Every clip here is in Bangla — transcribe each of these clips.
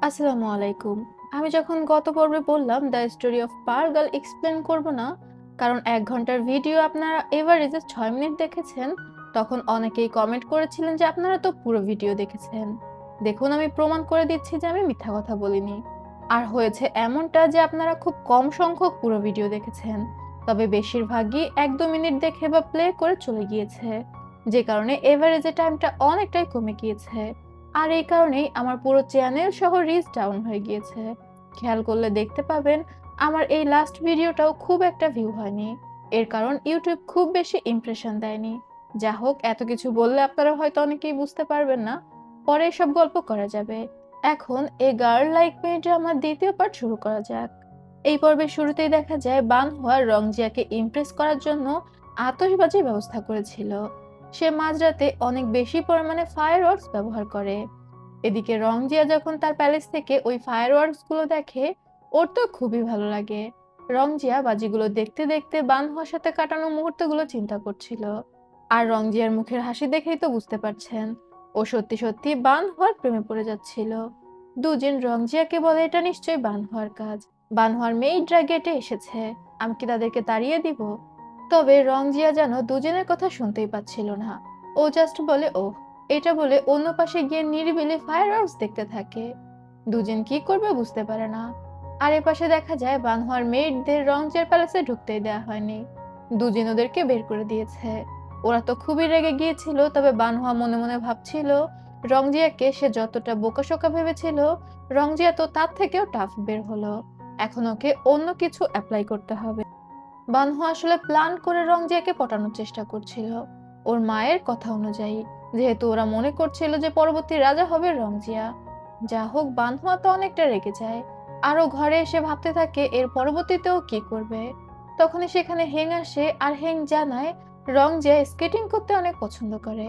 আসসালামু আলাইকুম। আমি যখন গত পর্বে বললাম the story of per girl explain করব না, কারণ ১ ঘন্টার ভিডিও আপনারা এভারেজে ৬ মিনিট দেখেছেন, তখন অনেকেই কমেন্ট করেছিলেন যে আপনারা তো পুরো ভিডিও দেখেছেন। দেখুন, আমি প্রমাণ করে দিচ্ছি যে আমি মিথ্যা কথা বলিনি। আর হয়েছে এমনটা যে আপনারা খুব কম সংখ্যক পুরো ভিডিও দেখেছেন, তবে বেশিরভাগই ১-২ মিনিট দেখে বা প্লে করে চলে গিয়েছে, যে কারণে এভারেজে টাইমটা অনেকটাই কমে গিয়েছে। আর এই কারণেই আমার পুরো চ্যানেল সহ রিচ ডাউন হয়ে গিয়েছে। খেয়াল করলে দেখতে পাবেন আমার এই লাস্ট ভিডিওটাও খুব একটা ভিউ হয়নি। এর কারণ ইউটিউব খুব বেশি ইমপ্রেশন দেয়নি। যা হোক, এত কিছু বললে আপনারা হয়তো অনেকেই বুঝতে পারবেন না, পরে এসব গল্প করা যাবে। এখন এ গার্ল লাইক মি ড্রামার দ্বিতীয় পার্ট শুরু করা যাক। এই পর্বের শুরুতেই দেখা যায় বানহুয়া রংজিয়াকে ইমপ্রেস করার জন্য আতশবাজির ব্যবস্থা করেছিল। সে মাঝরাতে অনেক বেশি পরিমাণে ফায়ারওয়ার্কস ব্যবহার করে। এদিকে রংজিয়া যখন তার প্যালেস থেকে ওই ফায়ারওয়ার্কস গুলো দেখে, ওর তো খুবই ভালো লাগে। রংজিয়া বাজিগুলো দেখতে দেখতে বানহুয়ার সাথে কাটানো মুহূর্তগুলো চিন্তা করছিল। আর রংজিয়ার মুখের হাসি দেখেই তো বুঝতে পারছেন, ও সত্যি সত্যি বানহুয়ার প্রেমে পড়ে যাচ্ছিল। দুজন রংজিয়াকে বলে এটা নিশ্চয়ই বানহুয়ার কাজ। বানহুয়ার মেইডরা গেটে এসেছে, আমি কি তাদেরকে তাড়িয়ে দিব? তবে রংজিয়া যেন দুজনের কথা শুনতেই পাচ্ছিল না। ও জাস্ট বলে ওহ, এটা বলে অন্য পাশে গিয়ে নিরিবিলি ফায়ারওয়ার্কস দেখতে থাকে। দুজন কি করবে বুঝতে পারে না। আর এপাশে দেখা যায় বানহুয়ার মেইডদের রংজিয়ার প্যালেসে ঢুকতেই দেওয়া হয়নি। দুজন ওদেরকে বের করে দিয়েছে। ওরা তো খুবই রেগে গিয়েছিল, তবে বানহুয়া মনে মনে ভাবছিল রংজিয়াকে সে যতটা বোকাশোকা ভেবেছিল, রংজিয়া তো তার থেকেও টাফ বের হলো। এখন ওকে অন্য কিছু অ্যাপ্লাই করতে হবে। বানহু আসলে প্ল্যান করে রংজিয়াকে পটানোর চেষ্টা করছিল, ওর মায়ের কথা অনুযায়ী, যেহেতু ওরা মনে করছিল যে পরবর্তী রাজা হবে রংজিয়া। যা হোক, বানহুয়া তো অনেকটা রেগে যায়। আরো ঘরে এসে ভাবতে থাকে এর পরবর্তীতেও কি করবে। তখনই সেখানে হেং আসে, আর হেং জানায় রংজিয়া স্কেটিং করতে অনেক পছন্দ করে।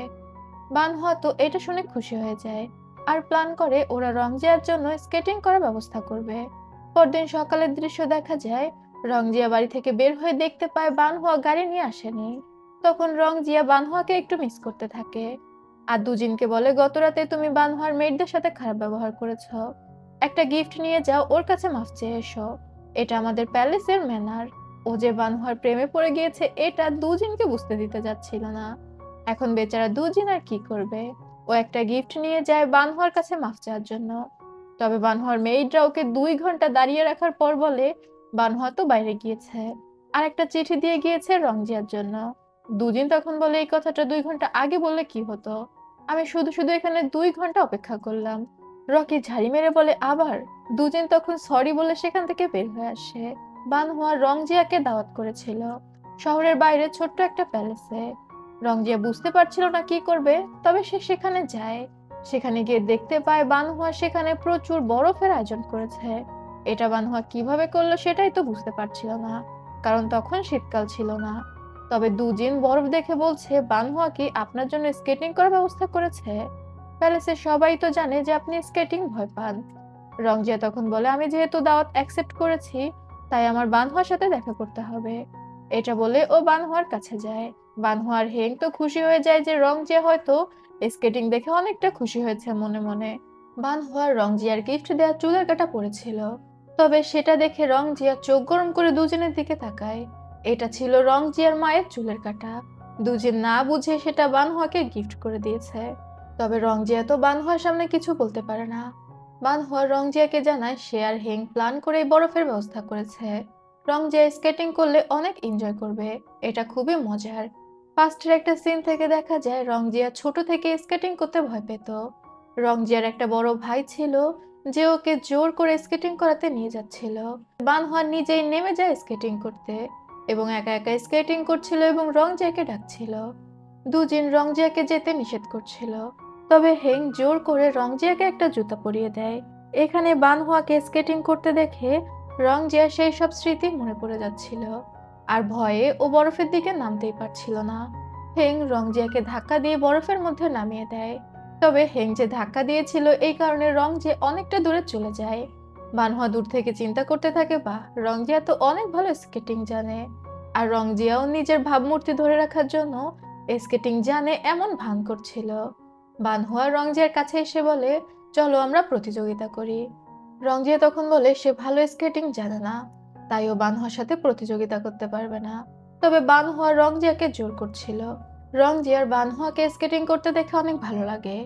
বানহুয়া তো এটা শুনে খুশি হয়ে যায়, আর প্ল্যান করে ওরা রংজিয়ার জন্য স্কেটিং করার ব্যবস্থা করবে। পরদিন সকালের দৃশ্য দেখা যায়, রংজিয়া বাড়ি থেকে বের হয়ে দেখতে পায় বানহুয়া গাড়ি নিয়ে আসেনি। তখন রংজিয়া বানহুয়াকে একটু মিস করতে থাকে, আর দুজিনকে বলে গত রাতে তুমি বানহুয়ার মেয়েদের সাথে খারাপ ব্যবহার করেছো, একটা গিফট নিয়ে যাও, ওর কাছে মাফ চেয়ে এসো। এটা আমাদের প্যালেসের ম্যানার। ও যে বানহুয়ার প্রেমে পড়ে গিয়েছে এটা দুজিনকে বুঝতে দিতে যাচ্ছিল না। এখন বেচারা দুজিন আর কি করবে, ও একটা গিফট নিয়ে যায় বানহুয়ার কাছে মাফ চাওয়ার জন্য। তবে বানহুয়ার মেইডরা ওকে ২ ঘন্টা দাঁড়িয়ে রাখার পর বলে বানহুয়া তো বাইরে গিয়েছে, আর একটা চিঠি দিয়ে গিয়েছে রংজিয়ার জন্য। দুজিন তখন বলে এই কথাটা ২ ঘন্টা আগে বললে কি হতো, আমি শুধু শুধু এখানে ২ ঘন্টা অপেক্ষা করলাম। রকি ঝাড়ি মেরে বলে আবার। দুজিন তখন সরি বলে সেখান থেকে বের হয়ে আসে। বানহুয়া রংজিয়াকে দাওয়াত করেছিল শহরের বাইরে ছোট্ট একটা প্যালেসে। রংজিয়া বুঝতে পারছিল না কি করবে, তবে সে সেখানে যায়। সেখানে গিয়ে দেখতে পায় বানহুয়া সেখানে প্রচুর বরফের আয়োজন করেছে। এটা বানহুয়া কিভাবে করলো সেটাই তো বুঝতে পারছিল না, কারণ তখন শীতকাল ছিল না। তবে দুজিন বরফ দেখে বলছে বানহুয়া কি আপনার জন্য স্কেটিং করার ব্যবস্থা করেছে? প্যালেসের সবাই তো জানে যে আপনি স্কেটিং ভয় পান। রংজিয়া তখন বলে আমি যেহেতু দাওয়াত অ্যাকসেপ্ট করেছি, তাই আমার বানহুয়ার সাথে দেখা করতে হবে। এটা বলে ও বানহুয়ার কাছে যায়। বানহুয়ার হেং তো খুশি হয়ে যায় যে রংজিয়া হয়তো স্কেটিং দেখে অনেকটা খুশি হয়েছে মনে মনে। বানহুয়ার রংজিয়ার গিফট দেওয়া চুলের কাঁটা পড়েছিল, তবে সেটা দেখে রংজিয়া চোখ গরম করে দুজনের দিকে তাকায়। এটা ছিল রংজিয়ার মায়ের চুলের কাঁটা। দুজন না বুঝে সেটা বানহুয়াকে গিফট করে দিয়েছে। তবে রংজিয়া তো বানহুয়ার সামনে কিছু বলতে পারে না। বানহুয়া রংজিয়াকে জানায় সে আর হেং প্ল্যান করে এই বরফের ব্যবস্থা করেছে। রংজিয়া স্কেটিং করলে অনেক এনজয় করবে, এটা খুবই মজার। ফার্স্টের একটা সিন থেকে দেখা যায় রংজিয়া ছোট থেকে স্কেটিং করতে ভয় পেত। রংজিয়ার একটা বড় ভাই ছিল যে ওকে জোর করে স্কেটিং করাতে নিয়ে যাচ্ছিল। বানহুয়া নিজেই নেমে যায় স্কেটিং করতে, এবং একা একা স্কেটিং করছিল এবং রংজিয়াকে ডাকছিল। দুজিন রংজিয়াকে যেতে নিষেধ করছিল, তবে হেং জোর করে রংজিয়াকে একটা জুতা পরিয়ে দেয়। এখানে বানহুয়াকে স্কেটিং করতে দেখে রংজিয়া সেই সব স্মৃতি মনে পড়ে যাচ্ছিল, আর ভয়ে ও বরফের দিকে নামতেই পারছিল না। হেং রংজিয়াকে ধাক্কা দিয়ে বরফের মধ্যে নামিয়ে দেয়। তবে হেং যে ধাক্কা দিয়েছিল এই কারণে রংজিয়া অনেকটা দূরে চলে যায়। বানহুয়া দূর থেকে চিন্তা করতে থাকে বাহ, রংজিয়া তো অনেক ভালো স্কেটিং জানে। আর রংজিয়াও নিজের ভাবমূর্তি ধরে রাখার জন্য স্কেটিং জানে এমন ভান করছিল। বানহুয়া রংজিয়ার কাছে এসে বলে চলো আমরা প্রতিযোগিতা করি। রংজিয়া তখন বলে সে ভালো স্কেটিং জানে না, তাই ও বানহার সাথে প্রতিযোগিতা করতে পারবে না। তবে বানহুয়া রংজিয়াকে জোর করছিল। রংজিয়ার বানহুয়াকে স্কেটিং করতে দেখে অনেক ভালো লাগে।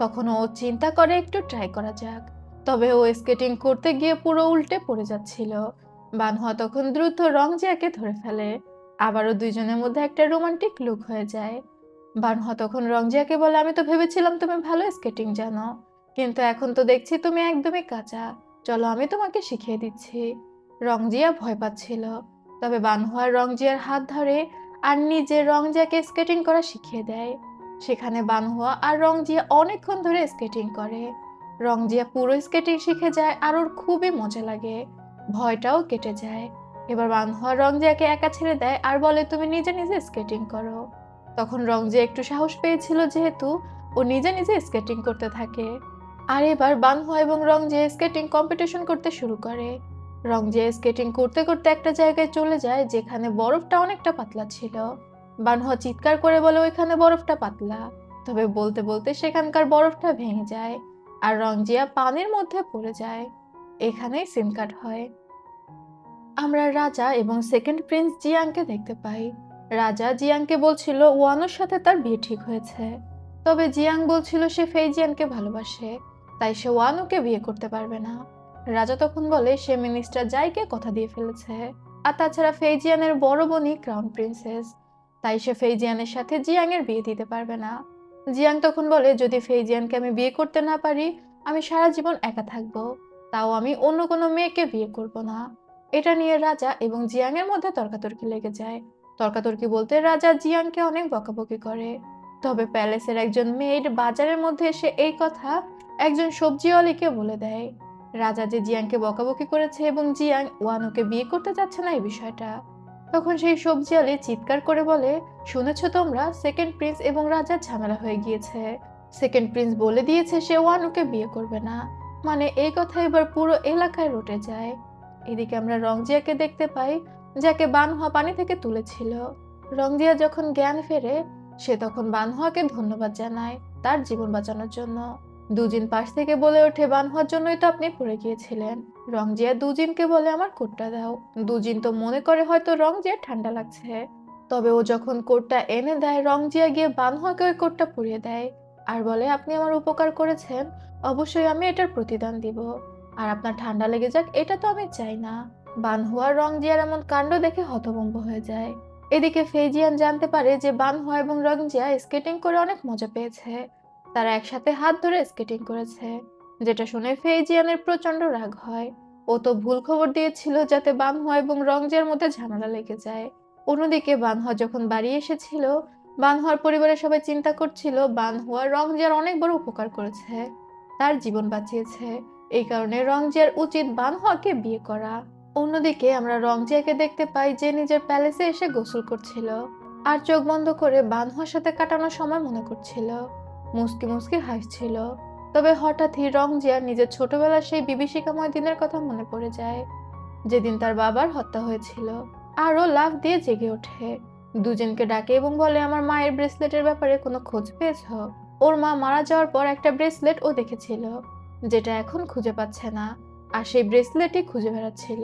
তখন ও চিন্তা করে একটু ট্রাই করা যাক। তবে ও স্কেটিং করতে গিয়ে পুরো উল্টে পড়ে যাচ্ছিল। বানহুয়া তখন দ্রুত রংজিয়াকে ধরে ফেলে। আবারও দুইজনের মধ্যে একটা রোমান্টিক লুক হয়ে যায়। বানহুয়া তখন রংজিয়াকে বলে, আমি তো ভেবেছিলাম তুমি ভালো স্কেটিং জানো, কিন্তু এখন তো দেখছি তুমি একদমই কাঁচা। চলো আমি তোমাকে শিখিয়ে দিচ্ছি। রংজিয়া ভয় পাচ্ছিল, তবে বানহুয়া রংজিয়ার হাত ধরে আর নিজে রংজিয়াকে স্কেটিং করা শিখিয়ে দেয়। সেখানে বানহুয়া আর রংজিয়া অনেকক্ষণ ধরে স্কেটিং করে। রংজিয়া পুরো স্কেটিং শিখে যায় আর ওর খুবই মজা লাগে, ভয়টাও কেটে যায়। এবার বানহুয়া রংজিয়াকে একা ছেড়ে দেয় আর বলে, তুমি নিজে নিজে স্কেটিং করো। তখন রংজিয়া একটু সাহস পেয়েছিল, যেহেতু ও নিজে নিজে স্কেটিং করতে থাকে। আর এবার বানহুয়া এবং রংজিয়া স্কেটিং কম্পিটিশন করতে শুরু করে। রংজিয়া স্কেটিং করতে করতে একটা জায়গায় চলে যায় যেখানে বরফটা অনেকটা পাতলা ছিল। বানহুয়া চিৎকার করে বলে ওইখানে বরফটা পাতলা। তবে বলতে বলতে সেখানকার বরফটা ভেঙে যায় আর রংজিয়া পানির মধ্যে পড়ে যায়। এখানেই সিন কাট হয়। আমরা রাজা এবং সেকেন্ড প্রিন্স জিয়াংকে দেখতে পাই। রাজা জিয়াংকে বলছিল ওয়ানোর সাথে তার বিয়ে ঠিক হয়েছে। তবে জিয়াং বলছিল সে ফেইজিয়ানকে ভালোবাসে, তাই সে ওয়ানোকে বিয়ে করতে পারবে না। রাজা তখন বলে সে মিনিস্টার জাইকে কথা দিয়ে ফেলেছে। আর তাছাড়া ফেইজিয়ানের বড় বোনই ক্রাউন প্রিন্সেস, তাই সে ফেইজিয়ানের সাথে জিয়াং এর বিয়ে দিতে পারবে না। জিয়াং তখন বলে, যদি ফেইজিয়ানকে আমি বিয়ে করতে না পারি, আমি সারা জীবন একা থাকবো, তাও আমি অন্য কোনো মেয়েকে বিয়ে করব না। এটা নিয়ে রাজা এবং জিয়াং এর মধ্যে তর্কাতর্কি লেগে যায়। তর্কাতর্কি বলতে রাজা জিয়াংকে অনেক বকাবকি করে। তবে প্যালেসের একজন মেয়েড বাজারের মধ্যে এসে এই কথা একজন সবজিওয়ালিকে বলে দেয়। রাজা যে জিয়াংকে বকাবকি করেছে এবং জিয়াং ওয়ানোকে বিয়ে করতে চাচ্ছে না এই বিষয়টা। তখন সেই সবজিওয়ালি চিৎকার করে বলে, শুনেছো তোমরা, সেকেন্ড প্রিন্স এবং রাজার ঝামেলা হয়ে গিয়েছে। সেকেন্ড প্রিন্স বলে দিয়েছে সে ওয়ানোকে বিয়ে করবে না। মানে এই কথা এবার পুরো এলাকায় রটে যায়। এদিকে আমরা রংজিয়াকে দেখতে পাই, যাকে বানহুয়া পানি থেকে তুলেছিল। রংজিয়া যখন জ্ঞান ফেরে, সে তখন বানহুয়াকে ধন্যবাদ জানায় তার জীবন বাঁচানোর জন্য। দুজিন পাশ থেকে বলে ওঠে, বানহুয়ার জন্যই তো আপনি পড়ে গিয়েছিলেন। রংজিয়া দুজিনকে বলে, আমার কোটটা দাও। দুজিন তো মনে করে হয়তো রংজিয়া ঠান্ডা লাগছে। তবে ও যখন কোটটা এনে দেয়, রংজিয়া গিয়ে বানহুয়াকে ওই কোটটা পরিয়ে দেয় আর বলে, আপনি আমার উপকার করেছেন, অবশ্যই আমি এটার প্রতিদান দিব। আর আপনার ঠান্ডা লেগে যাক এটা তো আমি চাই না। বানহুয়া রংজিয়ার এমন কাণ্ড দেখে হতভম্ব হয়ে যায়। এদিকে ফেইজিয়ান জানতে পারে যে বানহুয়া এবং রংজিয়া স্কেটিং করে অনেক মজা পেয়েছে। তারা একসাথে হাত ধরে স্কেটিং করেছে, যেটা শুনে ফেইজিয়ানের প্রচন্ড রাগ হয়। ও তো ভুল খবর দিয়েছিল যাতে বানহুয়া এবং রংজিয়ার মধ্যে ঝামেলা লেগে যায়। অন্যদিকে বানহুয়া যখন বাড়ি এসেছিল, বানহুয়ার পরিবারের সবাই চিন্তা করছিল বানহুয়া রংজিয়ার অনেক বড় উপকার করেছে, তার জীবন বাঁচিয়েছে। এই কারণে রংজিয়ার উচিত বানহুয়াকে বিয়ে করা। অন্যদিকে আমরা রংজিয়াকে দেখতে পাই যে নিজের প্যালেসে এসে গোসল করছিল আর চোখ বন্ধ করে বানহুয়ার সাথে কাটানোর সময় মনে করছিল, মুস্কি মুস্কি হাসছিল। তবে হঠাৎই রংজিয়া নিজের ছোটবেলার সেই বিভীষিকাময় দিনের কথা মনে পড়ে যায়, যেদিন তার বাবার হত্যা হয়েছিল। আরও লাফ দিয়ে জেগে ওঠে, দুজনকে ডাকে এবং বলে, আমার মায়ের ব্রেসলেটের ব্যাপারে কোনো খোঁজ পেয়েছো? ওর মা মারা যাওয়ার পর একটা ব্রেসলেট ও দেখেছিল, যেটা এখন খুঁজে পাচ্ছে না, আর সেই ব্রেসলেটই খুঁজে বেড়াচ্ছিল।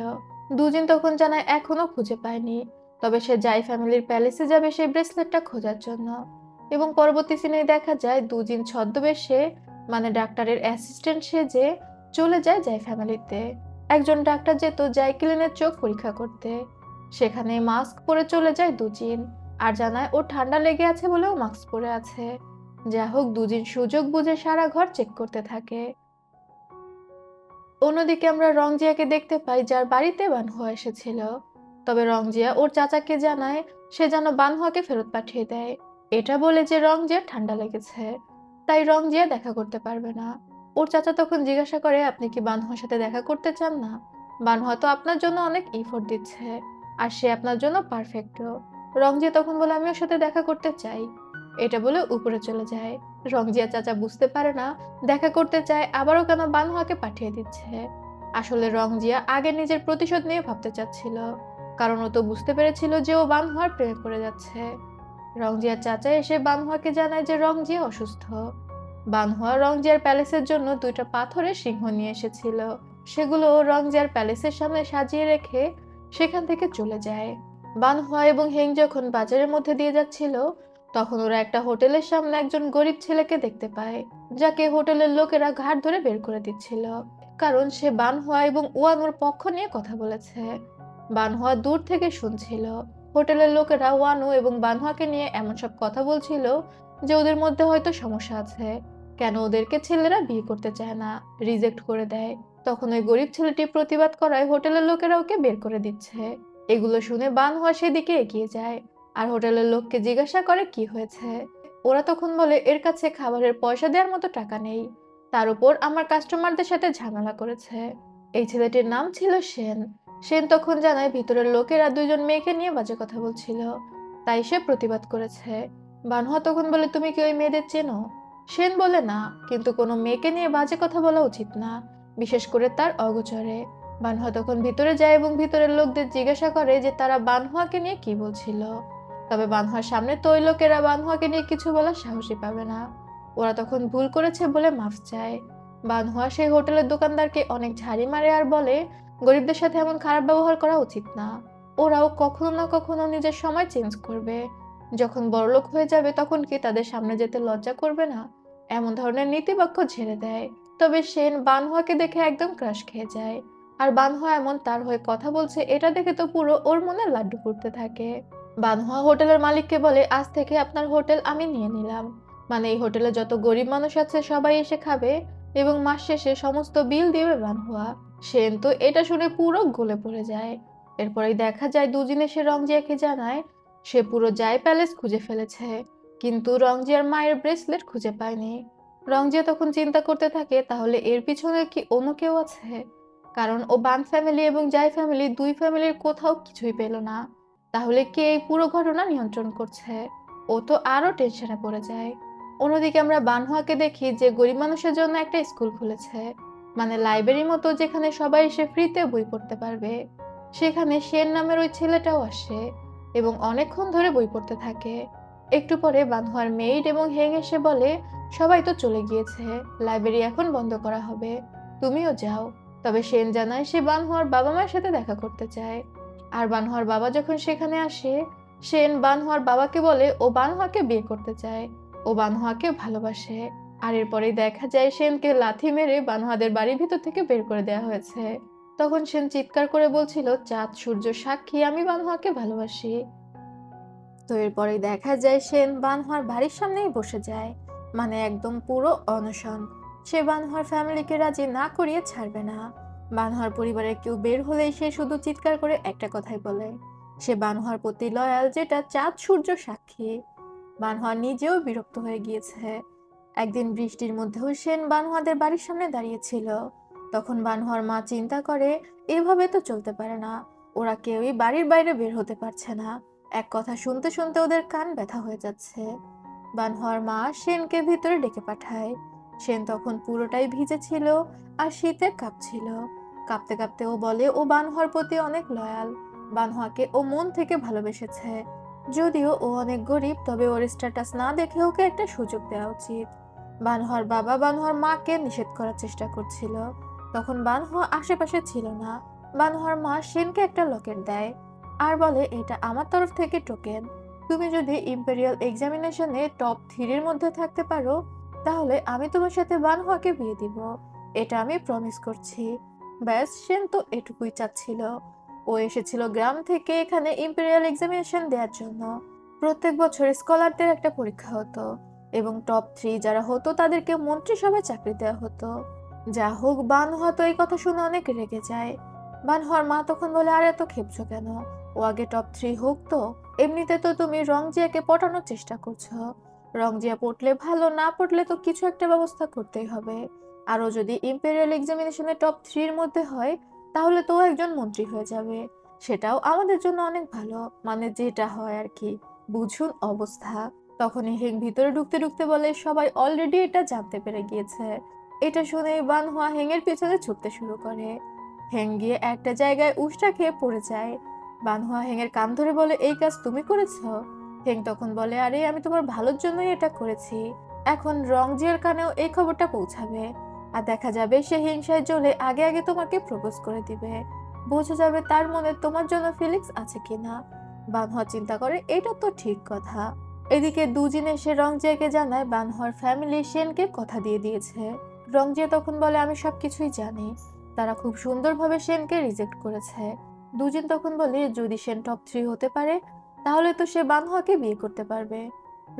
দুজন তখন জানায় এখনো খুঁজে পায়নি, তবে সে জাই ফ্যামিলির প্যালেসে যাবে সেই ব্রেসলেটটা খোঁজার জন্য। এবং পরবর্তী সিনে দেখা যায় দুজিন ছদ্মবেশে, মানে ডাক্তারের অ্যাসিস্ট্যান্ট সেজে চলে যায় জাই ফ্যামিলিতে। একজন ডাক্তার যেত জাইকেলিনের চোখ পরীক্ষা করতে। সেখানে মাস্ক পরে চলে যায় দুজিন আর জানায় ও ঠান্ডা লেগে আছে বলেও মাস্ক পরে আছে। যা হোক, দুজিন সুযোগ বুঝে সারা ঘর চেক করতে থাকে। অন্যদিকে আমরা রংজিয়াকে দেখতে পাই যার বাড়িতে বানহুয়া এসেছিল। তবে রংজিয়া ওর চাচাকে জানায় সে যেন বানহুয়াকে ফেরত পাঠিয়ে দেয়, এটা বলে যে রংজিয়ার ঠান্ডা লেগেছে, তাই রংজিয়া দেখা করতে পারবে না। ওর চাচা তখন জিজ্ঞাসা করে, আপনি কি বানহুয়ার সাথে দেখা করতে চান না? বানহুয়া তো আপনার জন্য অনেক এফোর্ট দিচ্ছে আর সে আপনার জন্য পারফেক্টও। রংজিয়া তখন বলে, আমি ওর সাথে দেখা করতে চাই। এটা বলে উপরে চলে যায়। রংজিয়া চাচা বুঝতে পারে না দেখা করতে চায় আবারও কেন বানহুয়াকে পাঠিয়ে দিচ্ছে। আসলে রংজিয়া আগে নিজের প্রতিশোধ নিয়ে ভাবতে চাচ্ছিল, কারণ ও তো বুঝতে পেরেছিল যে ও বানহুয়ার প্রেমে পড়ে যাচ্ছে। রংজিয়ার চাচা এসে বানহুয়াকে জানায় যে রংজিয়া অসুস্থ। বানহুয়া রংজিয়ার প্যালেসের জন্য দুইটা পাথরের সিংহ নিয়ে এসেছিল। সেগুলো রংজিয়ার প্যালেসের সামনে সাজিয়ে রেখে সেখান থেকে চলে যায়। বানহুয়া এবং হেং যখন বাজারের মধ্যে দিয়ে যাচ্ছিল, তখন ওরা একটা হোটেলের সামনে একজন গরিব ছেলেকে দেখতে পায়, যাকে হোটেলের লোকেরা ঘাড় ধরে বের করে দিচ্ছিল, কারণ সে বানহুয়া এবং ওয়ানুর পক্ষ নিয়ে কথা বলেছে। বানহুয়া দূর থেকে শুনছিল। হোটেলের লোকেরা ওয়ানু এবং বানহুয়াকে নিয়ে এমন সব কথা বলছিল যে ওদের মধ্যে হয়তো সমস্যা আছে, কেন ওদেরকে ছেলেরা বিয়ে করতে চায় না, রিজেক্ট করে দেয়। তখন ওই গরিব ছেলেটি প্রতিবাদ করায় হোটেলের লোকেরা ওকে বের করে দিচ্ছে। এগুলো শুনে বানহুয়া সেদিকে এগিয়ে যায় আর হোটেলের লোককে জিজ্ঞাসা করে কি হয়েছে। ওরা তখন বলে এর কাছে খাবারের পয়সা দেওয়ার মতো টাকা নেই, তার উপর আমার কাস্টমারদের সাথে ঝামেলা করেছে। এই ছেলেটির নাম ছিল সেন। সেন তখন জানায় ভিতরের লোকেরা দুইজন মেয়েকে নিয়ে বাজে কথা বলছিল, তাই সে প্রতিবাদ করেছে। বানহুয়া তখন বলে তুমি কি ওই মেয়েদের চেনো? সেন বলে না, কিন্তু কোনো মেয়েকে নিয়ে বাজে কথা বলা উচিত না, বিশেষ করে তার অগোচরে। বানহুয়া তখন ভিতরে যায় এবং ভিতরের লোকদের জিজ্ঞাসা করে যে তারা বানহুয়াকে নিয়ে কি বলছিল। তবে বানহুয়ার সামনে তো ওই লোকেরা বানহুয়াকে নিয়ে কিছু বলার সাহসই পাবে না। ওরা তখন ভুল করেছে বলে মাফ চায়। বানহুয়া সেই হোটেলের দোকানদারকে অনেক ঝাড়ি মারে আর বলে গরিবদের সাথে এমন খারাপ ব্যবহার করা উচিত না। ওরাও কখনো না কখনো নিজের সময় চেঞ্জ করবে। যখন বড়লোক হয়ে যাবে তখন কি তাদের সামনে যেতে লজ্জা করবে না? এমন ধরনের নীতিবাক্য ঝেড়ে দেয়। তবে সেন বানহুয়াকে দেখে একদম ক্রাশ খেয়ে যায়। আর বানহুয়া এমন তার হয়ে কথা বলছে এটা দেখে তো পুরো ওর মনে লাড্ডু ফুটতে থাকে। বানহুয়া হোটেলের মালিককে বলে আজ থেকে আপনার হোটেল আমি নিয়ে নিলাম, মানে এই হোটেলে যত গরিব মানুষ আছে সবাই এসে খাবে এবং মাস শেষে সমস্ত বিল দিবে বানহুয়া। সেন তো এটা শুনে পুরো গলে পড়ে যায়। এরপরেই দেখা যায় দুদিনে সে রংজিয়াকে জানায় সে পুরো জাই প্যালেস খুঁজে ফেলেছে, কিন্তু রংজিয়ার মায়ের ব্রেসলেট খুঁজে পায়নি। রংজিয়া তখন চিন্তা করতে থাকে তাহলে এর পিছনে কি অন্য কেউ আছে, কারণ ও বান ফ্যামিলি এবং জাই ফ্যামিলি দুই ফ্যামিলির কোথাও কিছুই পেল না। তাহলে কে এই পুরো ঘটনা নিয়ন্ত্রণ করছে? ও তো আরো টেনশনে পড়ে যায়। অন্যদিকে আমরা বানহুয়াকে দেখি যে গরিব মানুষের জন্য একটা স্কুল খুলেছে, মানে লাইব্রেরির মতো, যেখানে সবাই এসে ফ্রিতে বই পড়তে পারবে। সেখানে সেন নামের ওই ছেলেটাও আসে এবং অনেকক্ষণ ধরে বই পড়তে থাকে। একটু পরে বানহুয়ার মেইড এবং হেং এসে বলে সবাই তো চলে গিয়েছে, লাইব্রেরি এখন বন্ধ করা হবে, তুমিও যাও। তবে সেন জানায় সে বানহুয়ার বাবা মায়ের সাথে দেখা করতে চায়। আর বানহুয়ার বাবা যখন সেখানে আসে, সেন বানহুয়ার বাবাকে বলে ও বানহুয়াকে বিয়ে করতে চায়, ও বানহুয়াকে ভালোবাসে। আর এরপরেই দেখা যায় সেনকে লাথি মেরে বানহুয়াদের বাড়ির ভিতর থেকে বের করে দেওয়া হয়েছে। তখন সেন চিৎকার করে বলছিল চাঁদ সূর্য সাক্ষী আমি বানহুয়াকে ভালোবাসি। তো এরপরেই দেখা যায় সেন বানহুয়ার বাড়ির সামনেই বসে যায়, মানে একদম পুরো অনশন। সে বানহুয়ার ফ্যামিলিকে রাজি না করিয়ে ছাড়বে না। বানহুয়ার পরিবারের কেউ বের হলেই সে শুধু চিৎকার করে একটা কথাই বলে, সে বানহুয়ার প্রতি লয়াল, যেটা চাঁদ সূর্য সাক্ষী। বানহুয়া নিজেও বিরক্ত হয়ে গিয়েছে। একদিন বৃষ্টির মধ্যেও সেন বানহুয়াদের বাড়ির সামনে দাঁড়িয়েছিল। তখন বানহুয়ার মা চিন্তা করে এভাবে তো চলতে পারে না, ওরা কেউই বাড়ির বাইরে বের হতে পারছে না, এক কথা শুনতে শুনতে ওদের কান ব্যথা হয়ে যাচ্ছে। বানহুয়ার মা সেনকে ভিতরে ডেকে পাঠায়। সেন তখন পুরোটাই ভিজে ছিল আর শীতে কাঁপছিল। কাঁপতে কাঁপতে ও বলে ও বানহুয়ার প্রতি অনেক লয়াল, বানহুয়াকে ও মন থেকে ভালোবেসেছে। যদিও ও অনেক গরিব, তবে ওর স্ট্যাটাস না দেখে ওকে একটা সুযোগ দেওয়া উচিত। বানহুয়ার বাবা বানহুয়ার মাকে নিষেধ করার চেষ্টা করছিল। তখন বানহুয়া আশেপাশে ছিল না। বানহুয়ার মা সেনকে একটা লকেট দেয় আর বলে এটা আমার তরফ থেকে টোকেন, তুমি যদি ইম্পেরিয়াল এক্সামিনেশনে টপ 3 এর মধ্যে থাকতে পারো তাহলে আমি তোমার সাথে বানহুয়াকে বিয়ে দিব, এটা আমি প্রমিস করছি। ব্যাস, সেন তো এটুকুই চাচ্ছিল। ও এসেছিল গ্রাম থেকে এখানে ইম্পেরিয়াল এক্সামিনেশন দেওয়ার জন্য। প্রত্যেক বছর স্কলারদের একটা পরীক্ষা হতো এবং টপ 3 যারা হতো তাদেরকে মন্ত্রিসভায় চাকরি দেওয়া হতো। যা হোক, বানহুয়া তো এই কথা শুনে অনেক রেগে যায়। বানহুয়ার মা তখন বলে আর এত খেপছো কেন, ও আগে টপ 3 হোক তো, এমনিতে তো তুমি রংজিয়াকে পটানোর চেষ্টা করছো, রংজিয়া পড়লে ভালো, না পড়লে তো কিছু একটা ব্যবস্থা করতেই হবে। আরও যদি ইম্পেরিয়াল এক্সামিনেশনে টপ 3 এর মধ্যে হয় তাহলে তো ও একজন মন্ত্রী হয়ে যাবে, সেটাও আমাদের জন্য অনেক ভালো, মানে যেটা হয় আর কি, বুঝুন অবস্থা। তখনই হেং ভিতরে ঢুকতে ঢুকতে বলে সবাই অলরেডি এটা জানতে পেরে গিয়েছে। এটা শুনে বানহুয়া হেং এর পিছনে ছুটতে শুরু করে। হেং গিয়ে একটা জায়গায় উষ্টা খেয়ে পড়ে যায়। বানহুয়া হেং এর কান ধরে বলে এই কাজ তুমি করেছো? হেং তখন বলে আরে আমি তোমার ভালোর জন্যই এটা করেছি, এখন রংজিয়ার কানেও এই খবরটা পৌঁছাবে। আর দেখা যাবে সে হিংসায় জ্বলে আগে আগে তোমাকে প্রপোজ করে দিবে। বোঝা যাবে তার মনে তোমার জন্য ফিলিংস আছে কিনা। বানহোয়া চিন্তা করে এটা তো ঠিক কথা। এদিকে দুজিন এসে রংজিয়াকে জানায় বানহোয়ার ফ্যামিলি সেনকে কথা দিয়ে দিয়েছে। রংজিয়া তখন বলে আমি সবকিছুই জানি, তারা খুব সুন্দরভাবে সেনকে রিজেক্ট করেছে। দুজিন তখন বলে যদি সেন টপ 3 হতে পারে তাহলে তো সে বানহোয়াকে বিয়ে করতে পারবে।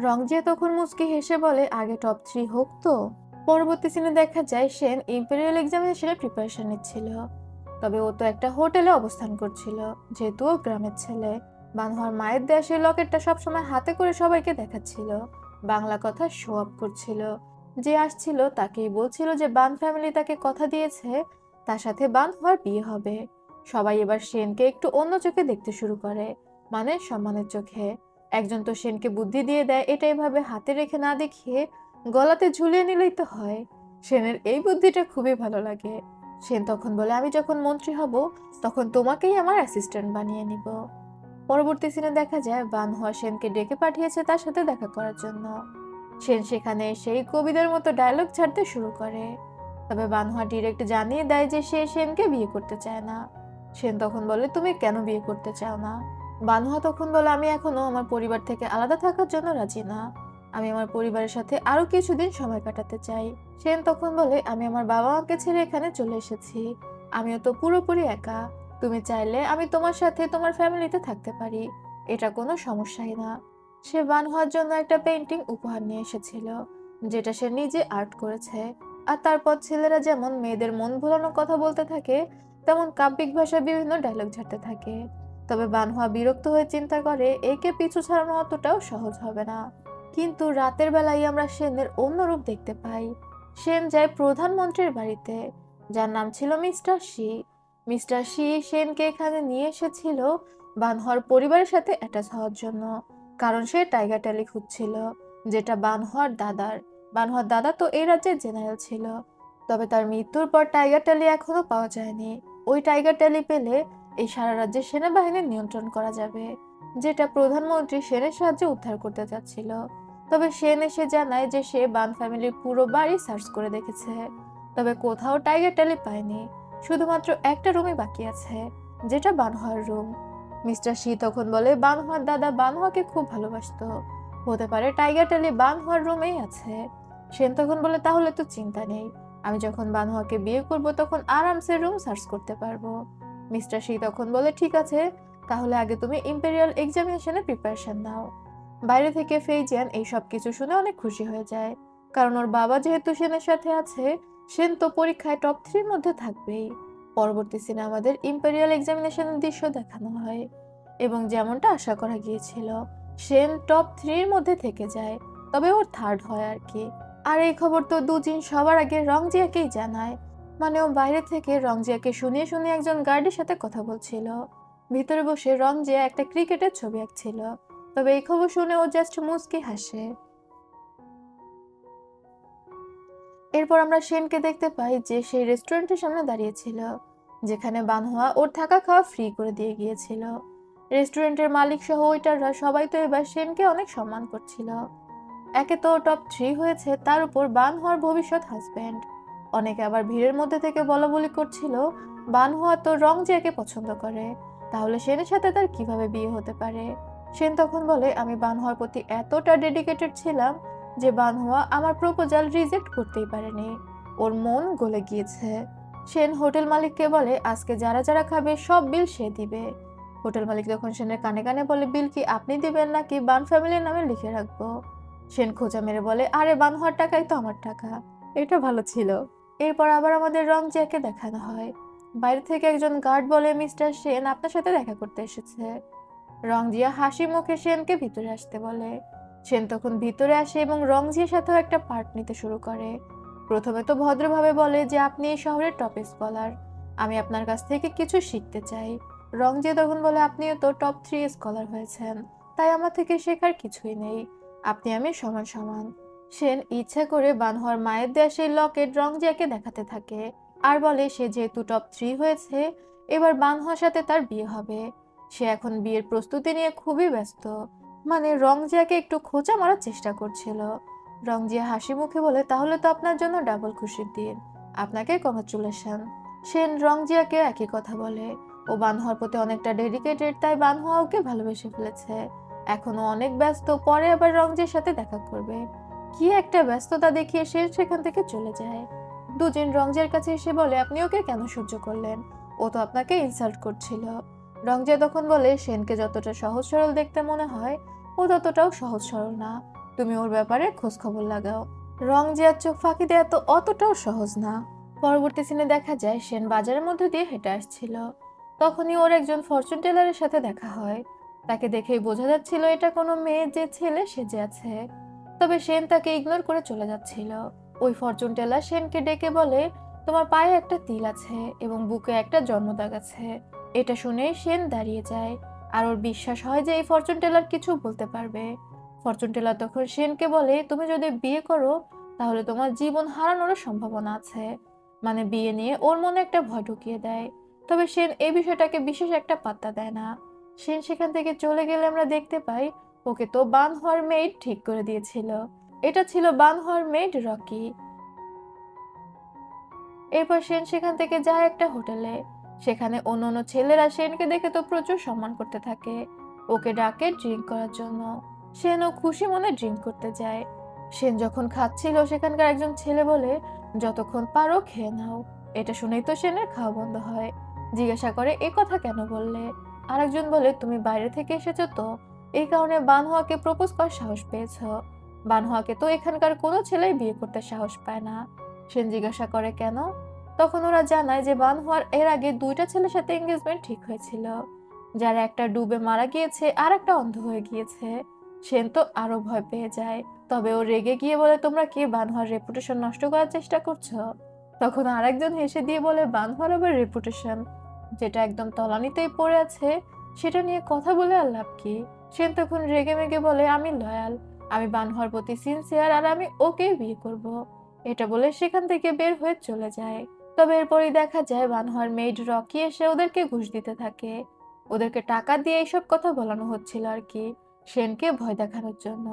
রংজিয়া তখন মুচকি হেসে বলে আগে টপ 3 হোক তো। পরবর্তী সিনে দেখা যায় সেন ইম্পেরিয়াল এক্সামিনেশনের প্রিপারেশন নিচ্ছিল। তবে ও তো একটা হোটেলে অবস্থান করছিল, যেহেতু ও গ্রামের ছেলে। বানহোয়ার মায়ের দেয়া সেই লকেটটা সবসময় হাতে করে সবাইকে দেখাচ্ছিল, বাংলা কথা শো আপ করছিল। যে আসছিল তাকেই বলছিল যে বান ফ্যামিলি তাকে কথা দিয়েছে তার সাথে বানহোয়ার বিয়ে হবে। সবাই এবার সেনকে একটু অন্য চোখে দেখতে শুরু করে, মানে সম্মানের চোখে। একজন তো সেনকে বুদ্ধি দিয়ে দেয় এটা এভাবে হাতে রেখে না দেখিয়ে গলাতে ঝুলিয়ে নিলেই তো হয়। সেনের এই বুদ্ধিটা খুবই ভালো লাগে। সেন তখন বলে আমি যখন মন্ত্রী হব তখন তোমাকেই আমার অ্যাসিস্ট্যান্ট বানিয়ে নিব। পরবর্তী সিনে দেখা যায় বানহোয়া সেনকে ডেকে পাঠিয়েছে তার সাথে দেখা করার জন্য। সেন সেখানে সেই কবিদের মতো ডায়লগ ছাড়তে শুরু করে। তবে বানহোয়া ডিরেক্ট জানিয়ে দেয় যে সে সেনকে বিয়ে করতে চায় না। সেন তখন বলে তুমি কেন বিয়ে করতে চাও না? বানহোয়া তখন বলে আমি এখনো আমার পরিবার থেকে আলাদা থাকার জন্য রাজি না, আমি আমার পরিবারের সাথে আরো কিছুদিন সময় কাটাতে চাই। সেন তখন বলে আমি আমার বাবা মাকে ছেড়ে এখানে চলে এসেছি, আমিও তো পুরোপুরি একা, তুমি চাইলে আমি তোমার সাথে তোমার ফ্যামিলিতে থাকতে পারি, এটা কোনো সমস্যাই না। সে বানহোয়ার জন্য একটা পেইন্টিং উপহার নিয়ে এসেছিল, যেটা সে নিজে আর্ট করেছে। আর তারপর ছেলেরা যেমন মেয়েদের মন ভোলানোর কথা বলতে থাকে তেমন কাব্যিক ভাষায় বিভিন্ন ডায়লগ ঝাড়তে থাকে। তবে বানহোয়া বিরক্ত হয়ে চিন্তা করে একে পিছু ছাড়ানো অতটাও সহজ হবে না। কিন্তু রাতের বেলায় আমরা সেনের অন্য রূপ দেখতে পাই। সেন যায় প্রধানমন্ত্রীর বাড়িতে, যার নাম ছিল মিস্টার শি। মিস্টার শি সেনকে এখানে নিয়ে এসেছিল বানহোয়ার পরিবারের সাথে অ্যাটাচ হওয়ার জন্য, কারণ সে টাইগার ট্যালি খুঁজছিল, যেটা বানহোয়ার দাদা তো এই রাজ্যের জেনারেল ছিল। তবে তার মৃত্যুর পর টাইগার ট্যালি এখনো পাওয়া যায়নি। ওই টাইগার ট্যালি পেলে এই সারা রাজ্যের সেনাবাহিনীর নিয়ন্ত্রণ করা যাবে, যেটা প্রধানমন্ত্রী সেনের সাহায্যে উদ্ধার করতে চাচ্ছিল। তবে সেন এসে জানায় যে সে বান ফ্যামিলির পুরো বাড়ি সার্চ করে দেখেছে, তবে কোথাও টাইগার ট্যালি পায়নি। শুধুমাত্র একটা রুমই বাকি আছে, যেটা বানহোয়ার রুম। মিস্টার শি তখন বলে বানহোয়ার দাদা বানহোয়াকে খুব ভালোবাসতো, হতে পারে টাইগার ট্যালি বানহোয়ার রুমেই আছে। সেন তখন বলে তাহলে তো চিন্তা নেই, আমি যখন বানহোয়াকে বিয়ে করব তখন আরামসে রুম সার্চ করতে পারবো। মিস্টার শি তখন বলে ঠিক আছে, তাহলে আগে তুমি ইম্পেরিয়াল এক্সামিনেশনে প্রিপারেশন নাও। বাইরে থেকে ফেইজিয়ান এই সব কিছু শুনে অনেক খুশি হয়ে যায়, কারণ ওর বাবা যেহেতু সেনের সাথে আছে, সেন তো পরীক্ষায় টপ 3 মধ্যে থাকবেই। পরবর্তী সিনে আমাদের ইম্পেরিয়াল এক্সামিনেশনের দৃশ্য দেখানো হয়, এবং যেমনটা আশা করা গিয়েছিল সেন টপ 3 মধ্যে থেকে যায়, তবে ওর থার্ড হয় আর কি। আর এই খবর তো দুজিন সবার আগে রংজিয়াকেই জানায়। মানে ও বাইরে থেকে রংজিয়াকে শুনিয়ে শুনিয়ে একজন গার্ডের সাথে কথা বলছিল, ভিতরে বসে রংজিয়া একটা ক্রিকেটের ছবি আঁকছিল। তবে এই খবর শুনে ও জাস্ট মুচকি হাসে। এরপর আমরা সেনকে দেখতে পাই যে সেই রেস্টুরেন্টের সামনে দাঁড়িয়েছিল, যেখানে বানহোয়া ওর থাকা খাওয়া ফ্রি করে দিয়ে গিয়েছিল। রেস্টুরেন্টের মালিক সহ ওয়েটাররা সবাই তো এবার সেনকে অনেক সম্মান করছিল। একে তো টপ 3 হয়েছে, তার উপর বানহোয়ার ভবিষ্যৎ হাজবেন্ড। অনেকে আবার ভিড়ের মধ্যে থেকে বলাবলি করছিল বানহোয়া তো রংজিয়াকে পছন্দ করে, তাহলে সেনের সাথে তার কিভাবে বিয়ে হতে পারে। সেন তখন বলে আমি বানহোয়ার প্রতি এতটা ডেডিকেটেড ছিলাম যে বানহোয়া আমার প্রপোজাল রিজেক্ট করতেই পারেনি, ওর মন গলে গিয়েছে। সেন হোটেল মালিককে বলে আজকে যারা যারা খাবে সব বিল সে দিবে। হোটেল মালিক তখন সেনের কানে কানে বলে বিল কি আপনি দিবেন নাকি বান ফ্যামিলির নামে লিখে রাখবো? সেন খোঁচা মেরে বলে আরে বানহোয়ার টাকাই তো আমার টাকা, এটা ভালো ছিল। এরপর আবার আমাদের রংজিয়াকে দেখানো হয়। বাইরে থেকে একজন গার্ড বলে মিস্টার সেন আপনার সাথে দেখা করতে এসেছে। রংজিয়া হাসি মুখে সেনকে ভিতরে আসতে বলে। সেন তখন ভিতরে আসে এবং রংজিয়ার সাথেও একটা পার্ট নিতে শুরু করে। প্রথমে তো ভদ্রভাবে বলে যে আপনি এই শহরের টপ স্কলার, আমি আপনার কাছ থেকে কিছু শিখতে চাই। রংজিয়া তখন বলে আপনিও তো টপ 3 স্কলার হয়েছেন, তাই আমার থেকে শেখার কিছুই নেই, আপনি আমি সমান সমান। সেন ইচ্ছা করে বানহোয়ার মায়ের দেয়া সেই লকেট রংজিয়াকে দেখাতে থাকে, আর বলে সে যেহেতু টপ 3 হয়েছে এবার বানহোয়ার সাথে তার বিয়ে হবে। সে এখন বিয়ের প্রস্তুতি নিয়ে খুবই ব্যস্ত, মানে রংজিয়াকে একটু খোঁচা মারার চেষ্টা করছিল। রংজিয়া হাসি মুখে বলে তাহলে তো আপনার জন্য ডাবল খুশির দিন, আপনাকে কংগ্রাচুলেশন। সেন রংজিয়াকে একই কথা বলে। ও বানহার প্রতি অনেকটা ডেডিকেটেড, তাই বানহা ওকে ভালোবেসে ফেলেছে। এখনো অনেক ব্যস্ত, পরে আবার রংজির সাথে দেখা করবে। কি একটা ব্যস্ততা দেখিয়ে সে সেখান থেকে চলে যায়। দুজিন রংজিয়ার কাছে এসে বলে, আপনি ওকে কেন সহ্য করলেন? ও তো আপনাকে ইনসাল্ট করছিল। রংজিয়া তখন বলে, সেনকে যতটা সহজ সরল দেখতে মনে হয়, ও ততটাও সহজ সরল না। তুমি ওর ব্যাপারে খোঁজ খবর লাগাও। রংজিয়ার চোখ ফাঁকি দেয়া তো অতটাও সহজ না। পরবর্তী সিনে দেখা যায় সেন বাজারের মধ্যে দিয়ে হেঁটে আসছিল। তখনই ওর একজন ফরচুন টেলারের সাথে দেখা হয়। তাকে দেখেই বোঝা যাচ্ছিল এটা কোনো মেয়ে যে ছেলে সেজে আছে। তবে সেন তাকে ইগনোর করে চলে যাচ্ছিল। ওই ফরচুন টেলার সেনকে ডেকে বলে, তোমার পায়ে একটা তিল আছে এবং বুকে একটা জন্মদাগ আছে। এটা শুনে সেন দাঁড়িয়ে যায়। আর ওর বিশ্বাস হয় যে এই ফরচুন টেলার কিছু বলতে পারবে। ফরচুন টেলার তখন সেনকে বলে, তুমি যদি বিয়ে করো তাহলে তোমার জীবন হারানোর সম্ভাবনা আছে। মানে বিয়ে নিয়ে ওর মনে একটা ভয় ঢুকিয়ে দেয়। তবে সেন এই বিষয়টাকে বিশেষ একটা পাত্তা দেয় না। সেন সেখান থেকে চলে গেলে আমরা দেখতে পাই ওকে তো বান হওয়ার মেইড ঠিক করে দিয়েছিল। এটা ছিল বান হওয়ার মেইড রকি। এরপর সেন সেখান থেকে যায় একটা হোটেলে। সেখানে অন্য ছেলেরা সেনকে দেখে তো প্রচুর সম্মান করতে থাকে। ওকে ডাকে ড্রিঙ্ক করার জন্য। সেনও খুশি মনে ড্রিঙ্ক করতে যায়। সেন যখন খাচ্ছিল সেখানকার একজন ছেলে বলে, যতক্ষণ পারো খেয়ে নাও। এটা শুনেই তো সেনের খাওয়া বন্ধ হয়। জিজ্ঞাসা করে, এ কথা কেন বললে? আরেকজন বলে, তুমি বাইরে থেকে এসেছো তো, এই কারণে বানহোয়াকে প্রপোজ করার সাহস পেয়েছো। বানহোয়াকে তো এখানকার কোনো ছেলেই বিয়ে করতে সাহস পায় না। সেন জিজ্ঞাসা করে, কেন? তখন ওরা জানায় যে বানহোয়ার এর আগে দুইটা ছেলের সাথে এঙ্গেজমেন্ট ঠিক হয়েছিল, যার একটা ডুবে মারা গিয়েছে আর একটা অন্ধ হয়ে গিয়েছে। সেন তো আরো ভয় পেয়ে যায়। তবে ও রেগে গিয়ে বলে, তোমরা কি বানহোয়ার রেপুটেশন নষ্ট করার চেষ্টা করছো? তখন আরেকজন হেসে দিয়ে বলে, বানহোয়ার আবার রেপুটেশন, যেটা একদম তলানিতেই পড়ে আছে, সেটা নিয়ে কথা বলে আর লাভ কি? সেন তখন রেগে মেগে বলে, আমি লয়াল, আমি বানহোয়ার প্রতি সিনসিয়ার, আর আমি ওকেই বিয়ে করব। এটা বলে সেখান থেকে বের হয়ে চলে যায়। তবে এরপরই দেখা যায় বানহোয়ার মেইড রকি এসে ওদেরকে ঘুষ দিতে থাকে। ওদেরকে টাকা দিয়ে এইসব কথা বলানো হচ্ছিল আর কি, সেনকে ভয় দেখানোর জন্য।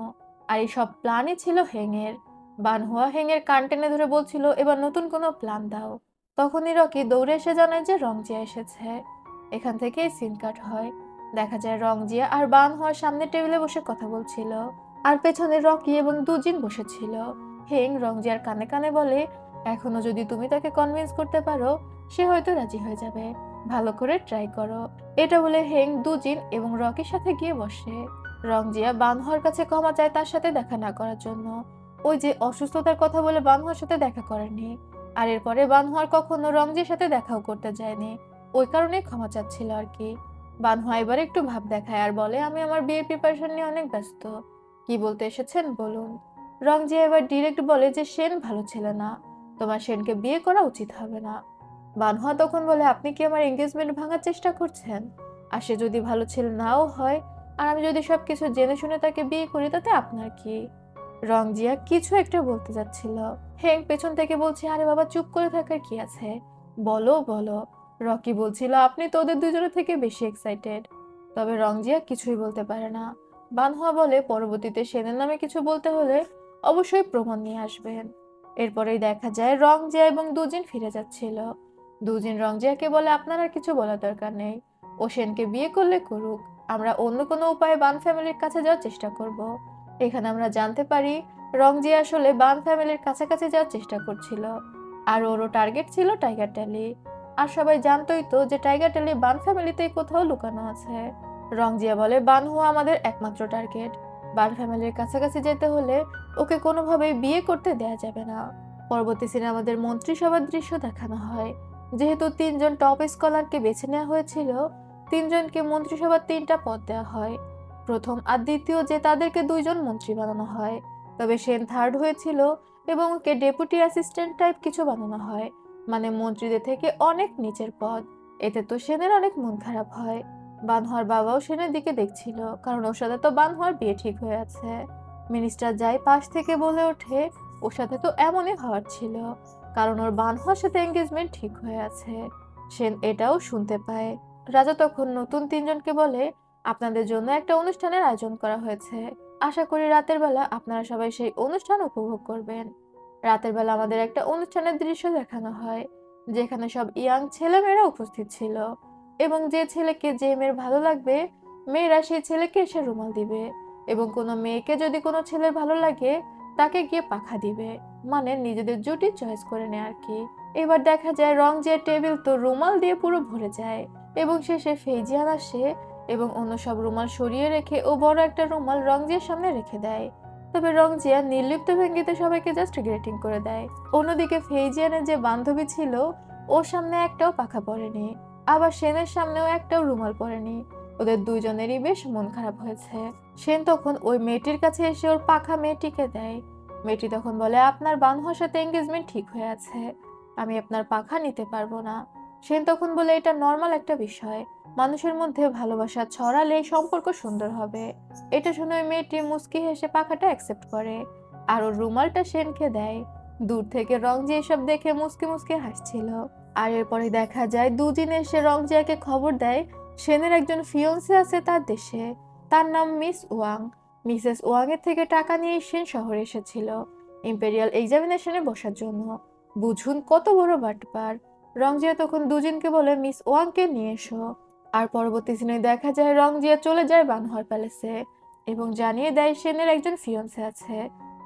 আর এই সব প্ল্যানই ছিল হেংয়ের। বানহোয়া হেংয়ের কান টেনে ধরে বলছিল, এবার নতুন কোনো প্ল্যান দাও। তখনই রকি দৌড়ে এসে জানায় যে রংজিয়া এসেছে। এখান থেকেই সিন কাট হয়। দেখা যায় রংজিয়া আর বানহোয়ার সামনে টেবিলে বসে কথা বলছিল, আর পেছনে রকি এবং দুজিন বসেছিল। হেং রংজিয়ার কানে কানে বলে, এখনো যদি তুমি তাকে কনভিন্স করতে পারো, সে হয়তো রাজি হয়ে যাবে, ভালো করে ট্রাই করো। এটা বলে হেং দুজিন এবং রকির সাথে গিয়ে বসে। রংজিয়া বানহোয়ার কাছে ক্ষমা চায় তার সাথে দেখা না করার জন্য। ওই যে অসুস্থতার কথা বলে বানহোয়ার সাথে দেখা করেনি, আর এরপরে বানহোয়ার কখনো রংজির সাথে দেখাও করতে যায়নি, ওই কারণে ক্ষমা চাচ্ছিল আর কি। বানহোয়া এবার একটু ভাব দেখায় আর বলে, আমি আমার বিয়ের প্রিপারেশন নিয়ে অনেক ব্যস্ত। কি বলতে এসেছেন বলুন। রংজিয়া এবার ডিরেক্ট বলে যে সেন ভালো ছেলে না, তোমার সেনকে বিয়ে করা উচিত হবে না। বানহোয়া তখন বলে, আপনি কি আমার এঙ্গেজমেন্ট ভাঙার চেষ্টা করছেন? আর সে যদি ভালো ছেলে নাও হয়, আর আমি যদি সবকিছু জেনে শুনে তাকে বিয়ে করি, তাতে আপনার কি? রংজিয়া কিছু একটা বলতে যাচ্ছিল। হেং পেছন থেকে বলছে, আরে বাবা চুপ করে থাকার কি আছে, বলো বলো। রকি বলছিল, আপনি তো ওদের দুজনের থেকে বেশি এক্সাইটেড। তবে রংজিয়া কিছুই বলতে পারে না। বানহোয়া বলে, পরবর্তীতে সেনের নামে কিছু বলতে হলে অবশ্যই প্রমাণ নিয়ে আসবেন। এরপরেই দেখা যায় রংজিয়া এবং দুজিন ফিরে যাচ্ছিল। দুজিন রংজিয়াকে বলে, আপনার আর কিছু বলার দরকার নেই, ও সেনকে বিয়ে করলে করুক, আমরা অন্য কোনো উপায়ে বান ফ্যামিলির কাছে যাওয়ার চেষ্টা করব। এখানে আমরা জানতে পারি রংজিয়া আসলে বান ফ্যামিলির কাছাকাছি যাওয়ার চেষ্টা করছিল, আর ওরও টার্গেট ছিল টাইগার ট্যালি। আর সবাই জানতোই তো যে টাইগার ট্যালি বান ফ্যামিলিতেই কোথাও লুকানো আছে। রংজিয়া বলে, বান হওয়া আমাদের একমাত্র টার্গেট, বান ফ্যামিলির কাছাকাছি যেতে হলে ওকে কোনোভাবেই বিয়ে করতে দেয়া যাবে না। পরবর্তী সিনে আমাদের মন্ত্রিসভার দৃশ্য দেখানো হয়। যেহেতু তিনজন টপ স্কলারকে বেছে নেওয়া হয়েছিল, তিনজনকে মন্ত্রিসভার তিনটা পদ দেওয়া হয়। প্রথম আর দ্বিতীয় যে তাদেরকে দুইজন মন্ত্রী বানানো হয়। তবে সেন থার্ড হয়েছিল এবং ওকে ডেপুটি অ্যাসিস্ট্যান্ট টাইপ কিছু বানানো হয়, মানে মন্ত্রীদের থেকে অনেক নিচের পদ। এতে তো সেনের অনেক মন খারাপ হয়। বানহোয়ার বাবাও সেনের দিকে দেখছিল, কারণ ওর সাথে তো বানহোয়ার বিয়ে ঠিক হয়ে আছে। মিনিস্টার যাই পাশ থেকে বলে ওঠে, ওর সাথে তো এমনই হওয়ার ছিল, কারণ ওর বানহোয়ার সাথে এঙ্গেজমেন্ট ঠিক হয়ে আছে। সেন এটাও শুনতে পায়। রাজা তখন নতুন তিনজনকে বলে, আপনাদের জন্য একটা অনুষ্ঠানের আয়োজন করা হয়েছে, আশা করি রাতের বেলা আপনারা সবাই সেই অনুষ্ঠান উপভোগ করবেন। রাতের বেলা আমাদের একটা অনুষ্ঠানের দৃশ্য দেখানো হয়, যেখানে সব ইয়াং ছেলেমেয়েরা উপস্থিত ছিল, এবং যে ছেলেকে যে মেয়ের ভালো লাগবে মেয়েরা সেই ছেলেকে এসে রুমাল দিবে, এবং কোনো মেয়েকে যদি কোনো ছেলের ভালো লাগে তাকে গিয়ে পাখা দিবে, মানে নিজেদের জুটি চয়েস করে নেয় আর কি। এবার দেখা যায় রংজিয়ার টেবিল তো রুমাল দিয়ে পুরো ভরে যায়, এবং শেষে ফেইজিয়ান আসে এবং অন্য সব রুমাল সরিয়ে রেখে ও বড় একটা রুমাল রংজিয়ার সামনে রেখে দেয়। তবে রংজিয়া নির্লিপ্ত ভঙ্গিতে সবাইকে জাস্ট গ্রেটিং করে দেয়। অন্যদিকে ফেইজিয়ানের যে বান্ধবী ছিল ওর সামনে একটাও পাখা পড়েনি, আবার সেনের সামনেও একটাও রুমাল পড়েনি। ওদের দুইজনেরই বেশ মন খারাপ হয়েছে। সেন তখন ওই মেয়েটির কাছে এসে ওর পাখা মেয়েটিকে দেয়। মেয়েটি তখন বলে, আপনার বানহার সাথে এঙ্গেজমেন্ট ঠিক হয়ে আছে, আমি আপনার পাখা নিতে পারবো না। সেন তখন বলে, এটা নর্মাল একটা বিষয়, মানুষের মধ্যে ভালোবাসা ছড়ালে সম্পর্ক সুন্দর হবে। এটা শুনে ওই মেয়েটি মুচকি হেসে পাখাটা অ্যাকসেপ্ট করে আর ওর রুমালটা সেনকে দেয়। দূর থেকে রংজি এসব দেখে মুচকি মুচকি হাসছিল। আর এরপরে দেখা যায় দুদিন এসে রংজিয়াকে খবর দেয় সেনের একজন ফিয়ন্সে আছে তার দেশে, তার নাম মিস ওয়াং। মিসেস ওয়াং এর থেকে টাকা নিয়ে সেন শহরে এসেছিল ইম্পেরিয়াল এক্সামিনেশনে বসার জন্য। বুঝুন কত বড় বাটপার। রংজিয়া তখন দুজনকে বলে মিস ওয়াংকে নিয়ে এসো। আর পরবর্তী সিনে দেখা যায় রংজিয়া চলে যায় বানহার প্যালেসে এবং জানিয়ে দেয় সেনের একজন ফিয়ন্সে আছে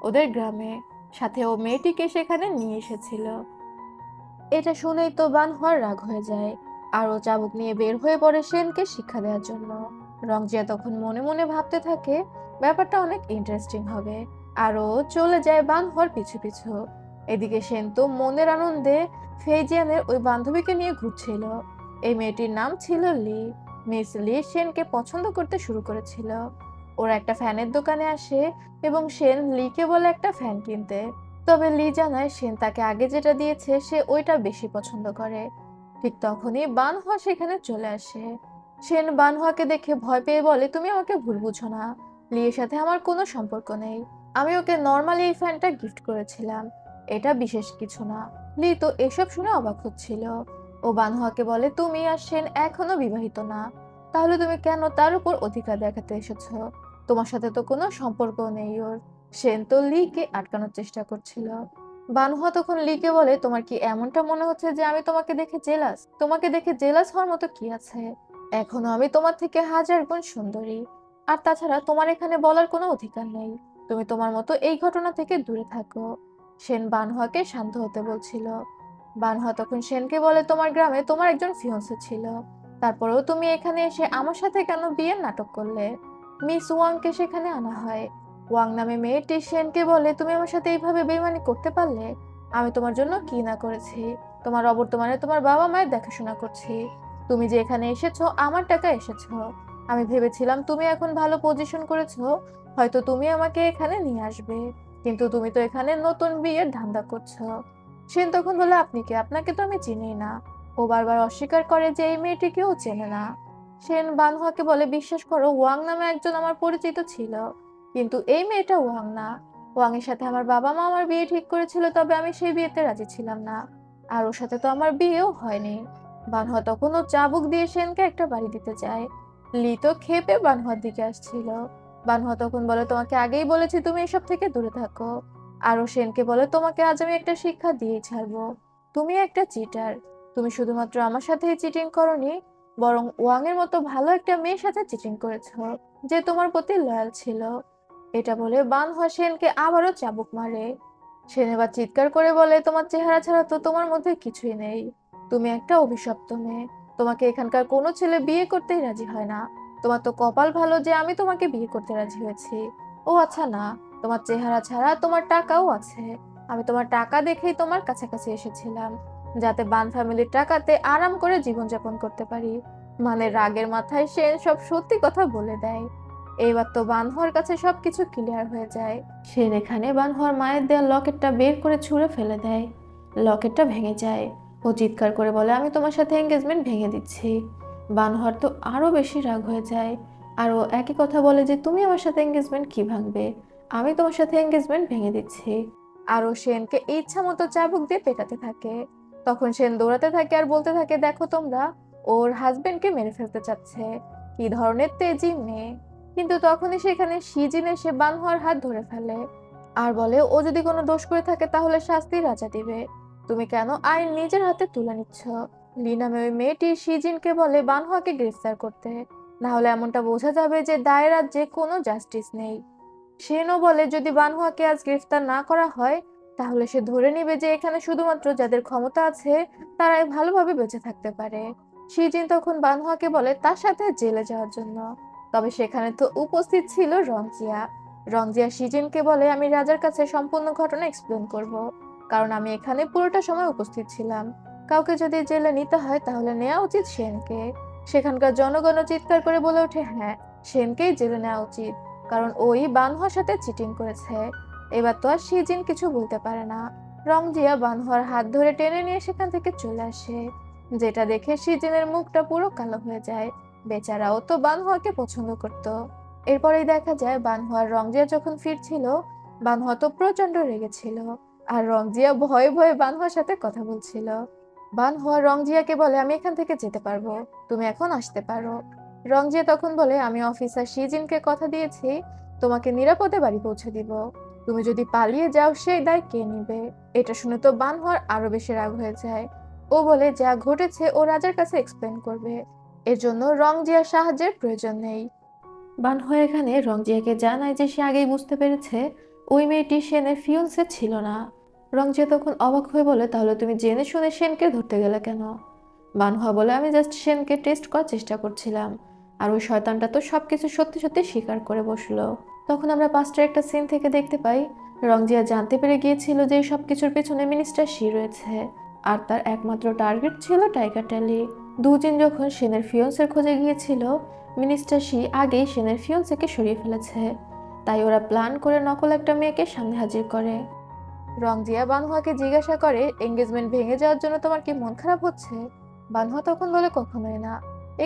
ওদের গ্রামে, সাথে ও মেয়েটিকে সেখানে নিয়ে এসেছিল। এটা শুনেই তো বানহার রাগ হয়ে যায় আর ও চাবুক নিয়ে বের হয়ে পড়ে সেনকে শিক্ষা দেওয়ার জন্য। রংজিয়া তখন মনে মনে ভাবতে থাকে ব্যাপারটা অনেক ইন্টারেস্টিং হবে, আর ও চলে যায় বানহার পিছু পিছু। এদিকে সেন তো মনের আনন্দে ফেইজিয়ানের ওই বান্ধবীকে নিয়ে ঘুরছিল। এই মেয়েটির নাম ছিল লি। মিস লি সেনকে পছন্দ করতে শুরু করেছিল। ওরা একটা ফ্যানের দোকানে আসে এবং সেন লিকে বলে একটা ফ্যান কিনতে। তবে লি জানায় সেন তাকে আগে যেটা দিয়েছে সে ওইটা বেশি পছন্দ করে। ঠিক তখনই বানহোয়া সেখানে চলে আসে। সেন বানহোয়াকে দেখে ভয় পেয়ে বলে, তুমি আমাকে ভুল বুঝো না, লির সাথে আমার কোনো সম্পর্ক নেই, আমি ওকে নর্মালি এই ফ্যানটা গিফট করেছিলাম, এটা বিশেষ কিছু না। লি তো এসব শুনে অবাক হচ্ছিল। ও বানহোয়াকে বলে, তুমি আর সেন এখনো বিবাহিত না, তাহলে তুমি কেন তার উপর অধিকার দেখাতে এসেছো? তোমার সাথে তো কোনো সম্পর্ক নেই ওর। সেন তো লিকে আটকানোর চেষ্টা করছিল। বানহুয়া তখন লিকে বলে, তোমার কি এমনটা মনে হচ্ছে যে আমি তোমাকে দেখে জেলাস? তোমাকে দেখে জেলাস হওয়ার মতো কি আছে? এখনো আমি তোমার থেকে হাজার গুণ সুন্দরী। আর তাছাড়া তোমার এখানে বলার কোনো অধিকার নেই, তুমি তোমার মতো এই ঘটনা থেকে দূরে থাকো। সেন বানহুয়াকে শান্ত হতে বলছিল। বানহুয়া তখন সেনকে বলে, তোমার গ্রামে তোমার একজন ফিয়ন্সে ছিল, তারপরেও তুমি এখানে এসে আমার সাথে কেন বিয়ের নাটক করলে? মিস ওয়াংকে সেখানে আনা হয়। ওয়াং নামে মেয়েটি সেনকে বলে, তুমি আমার সাথে এইভাবে বেইমানি করতে পারলে? আমি তোমার জন্য কি না করেছি? তোমার অবর্তমানে তোমার বাবা মায়ের দেখাশোনা করছি। তুমি যে এখানে এসেছো আমার টাকা এসেছো। আমি ভেবেছিলাম তুমি এখন ভালো পজিশন করেছো, হয়তো তুমি আমাকে এখানে নিয়ে আসবে, কিন্তু তুমি তো এখানে নতুন বিয়ের ধান্দা করছো। সেন তখন বলে, আপনি কে? আপনাকে তো আমি চিনি না। ও বারবার অস্বীকার করে যে এই মেয়েটিকেও চেনে না। সেন বানহাকে বলে, বিশ্বাস করো ওয়াং নামে একজন আমার পরিচিত ছিল, কিন্তু এই মেয়েটা ওয়াং না। ওয়াং এর সাথে আমার বাবা মা আমার বিয়ে ঠিক করেছিল, তবে আমি সেই বিয়েতে রাজি ছিলাম না, আর ওর সাথে তো আমার বিয়েও হয়নি। বানহা তখন ও চাবুক দিয়ে সেনকে একটা বাড়ি দিতে চায়। লি তো ক্ষেপে বানহার দিকে আসছিল। বানহা তখন বলে, তোমাকে আগেই বলেছি তুমি এসব থেকে দূরে থাকো। আর ও সেনকে বলে, তোমাকে আজ আমি একটা শিক্ষা দিয়ে ছাড়বো, তুমি একটা চিটার। তুমি শুধুমাত্র আমার সাথেই চিটিং করনি, বরং ওয়াং এর মতো ভালো একটা মেয়ের সাথে চিটিং করেছো, যে তোমার প্রতি লয়াল ছিল। এটা বলে বানহোয়া সেনকে আবারও চাবুক মারে। সেন এবার চিৎকার করে বলে, তোমার চেহারা ছাড়া তো তোমার মধ্যে কিছুই নেই, তুমি একটা অভিশপ্ত মেয়ে, তোমাকে এখানকার কোনো ছেলে বিয়ে করতেই রাজি হয় না। তোমার তো কপাল ভালো যে আমি তোমাকে বিয়ে করতে রাজি হয়েছি। ও আচ্ছা না, তোমার চেহারা ছাড়া তোমার টাকাও আছে, আমি তোমার টাকা দেখেই তোমার কাছাকাছি এসেছিলাম, যাতে বান ফ্যামিলির টাকাতে আরাম করে জীবনযাপন করতে পারি। মানে রাগের মাথায় সেন সব সত্যি কথা বলে দেয়। এইবার তো বানহর কাছে সবকিছু ক্লিয়ার হয়ে যায়। সে এখানে বানহর মায়ের দেওয়া লকেটটা বের করে ছুঁড়ে ফেলে দেয়। লকেটটা ভেঙে যায়। ও চিৎকার করে বলে, আমি তোমার সাথে এঙ্গেজমেন্ট ভেঙে দিচ্ছি। বানহর তো আরো বেশি রাগ হয়ে যায় আর ও একই কথা বলে যে, তুমি আমার সাথে এঙ্গেজমেন্ট কি ভাঙবে? আমি তোমার সাথে এঙ্গেজমেন্ট ভেঙে দিচ্ছি। আর ও সেনকে ইচ্ছা মতো চাবুক দিয়ে পেটাতে থাকে। তখন সেন দৌড়াতে থাকে আর বলতে থাকে, দেখো তোমরা, ওর হাজবেন্ডকে মেরে ফেলতে চাচ্ছে, কি ধরনের তেজি মেয়ে। কিন্তু তখনই সেখানে শিজিন এসে বানহোয়ার হাত ধরে ফেলে। আর বলে ও যদি কোনো দোষ করে থাকে তাহলে শাস্তি রাজা দিবে। তুমি কেন আইন নিজের হাতে তুলে নিচ্ছ? লি নামে ওই মেয়েটি শিজিনকে বলে বানহাকে গ্রেফতার করতে, না হলে এমনটা বোঝা যাবে যে দায় রাজ্যে কোনো জাস্টিস নেই। সেনও বলে যদি বানহুয়াকে আজ গ্রেফতার না করা হয় তাহলে সে ধরে নিবে যে এখানে শুধুমাত্র যাদের ক্ষমতা আছে তারাই ভালোভাবে বেঁচে থাকতে পারে। শিজিন তখন বানহুয়াকে বলে তার সাথে জেলে যাওয়ার জন্য। তবে সেখানে তো উপস্থিত ছিল রংজিয়া। রংজিয়া শিজিনকে বলে আমি রাজার কাছে সম্পূর্ণ ঘটনা এক্সপ্লেন করব, কারণ আমি এখানে পুরোটা সময় উপস্থিত ছিলাম। কাউকে যদি জেলে নিতে হয় তাহলে নেওয়া উচিত সেনকে। সেখানকার জনগণও চিৎকার করে বলে ওঠে হ্যাঁ, সেনকেই জেলে নেওয়া উচিত, কারণ ওই বানহুয়ার সাথে চিটিং করেছে। এবার তো আর শিজিন কিছু বলতে পারে না। রংজিয়া বানহুয়ার হাত ধরে টেনে নিয়ে সেখান থেকে চলে আসে, যেটা দেখে শিজিনের মুখটা পুরো কালো হয়ে যায়। বেচারাও তো বানহুয়াকে পছন্দ করত। এরপরেই দেখা যায় বানহুয়ার রংজিয়া যখন ফিরছিল, বানহুয়া তো প্রচন্ড রেগেছিল, আর রংজিয়া ভয়ে ভয়ে বানহুয়ার সাথে কথা বলছিল। বানহুয়া রংজিয়াকে বলে আমি এখান থেকে যেতে পারবো, তুমি এখন আসতে পারো। রংজিয়া তখন বলে আমি অফিসার শিজিনকে কথা দিয়েছি তোমাকে নিরাপদে বাড়ি পৌঁছে দিব, তুমি যদি পালিয়ে যাও সেই দায় কে নিবে? এটা শুনে তো বানহুয়ার আরো বেশি রাগ হয়ে যায়। ও বলে যা ঘটেছে ও রাজার কাছে এক্সপ্লেন করবে, এর জন্য রংজিয়ার সাহায্যের প্রয়োজন নেই। বানহুয়া এখানে রংজিয়াকে জানায় যে সে আগেই বুঝতে পেরেছে ওই মেয়েটি সেনের ফিয়ন্সে ছিল না। রংজিয়া তখন অবাক হয়ে বলে তাহলে তুমি জেনে শুনে সেনকে ধরতে গেলে কেন? বানহুয়া বলে আমি জাস্ট সেনকে টেস্ট করার চেষ্টা করছিলাম, আর ওই শয়তানটা তো সবকিছু সত্যি সত্যি স্বীকার করে বসলো। তখন আমরা পাস্টের একটা সিন থেকে দেখতে পাই রংজিয়া জানতে পেরে গিয়েছিল যে এই সবকিছুর পেছনে মিনিস্টার শি রয়েছে, আর তার একমাত্র টার্গেট ছিল টাইগার টেলি। দুদিন যখন সেনের ফিয়ন্সের খোঁজে গিয়েছিল, মিনিস্টার শি আগেই সেনের ফিয়ন্সকে সরিয়ে ফেলেছে, তাই ওরা প্ল্যান করে নকল একটা মেয়েকে সামনে হাজির করে। রংজিয়া বানহুয়াকে জিজ্ঞাসা করে এঙ্গেজমেন্ট ভেঙে যাওয়ার জন্য তোমার কি মন খারাপ হচ্ছে? বানহুয়া তখন বলে কখনোই না,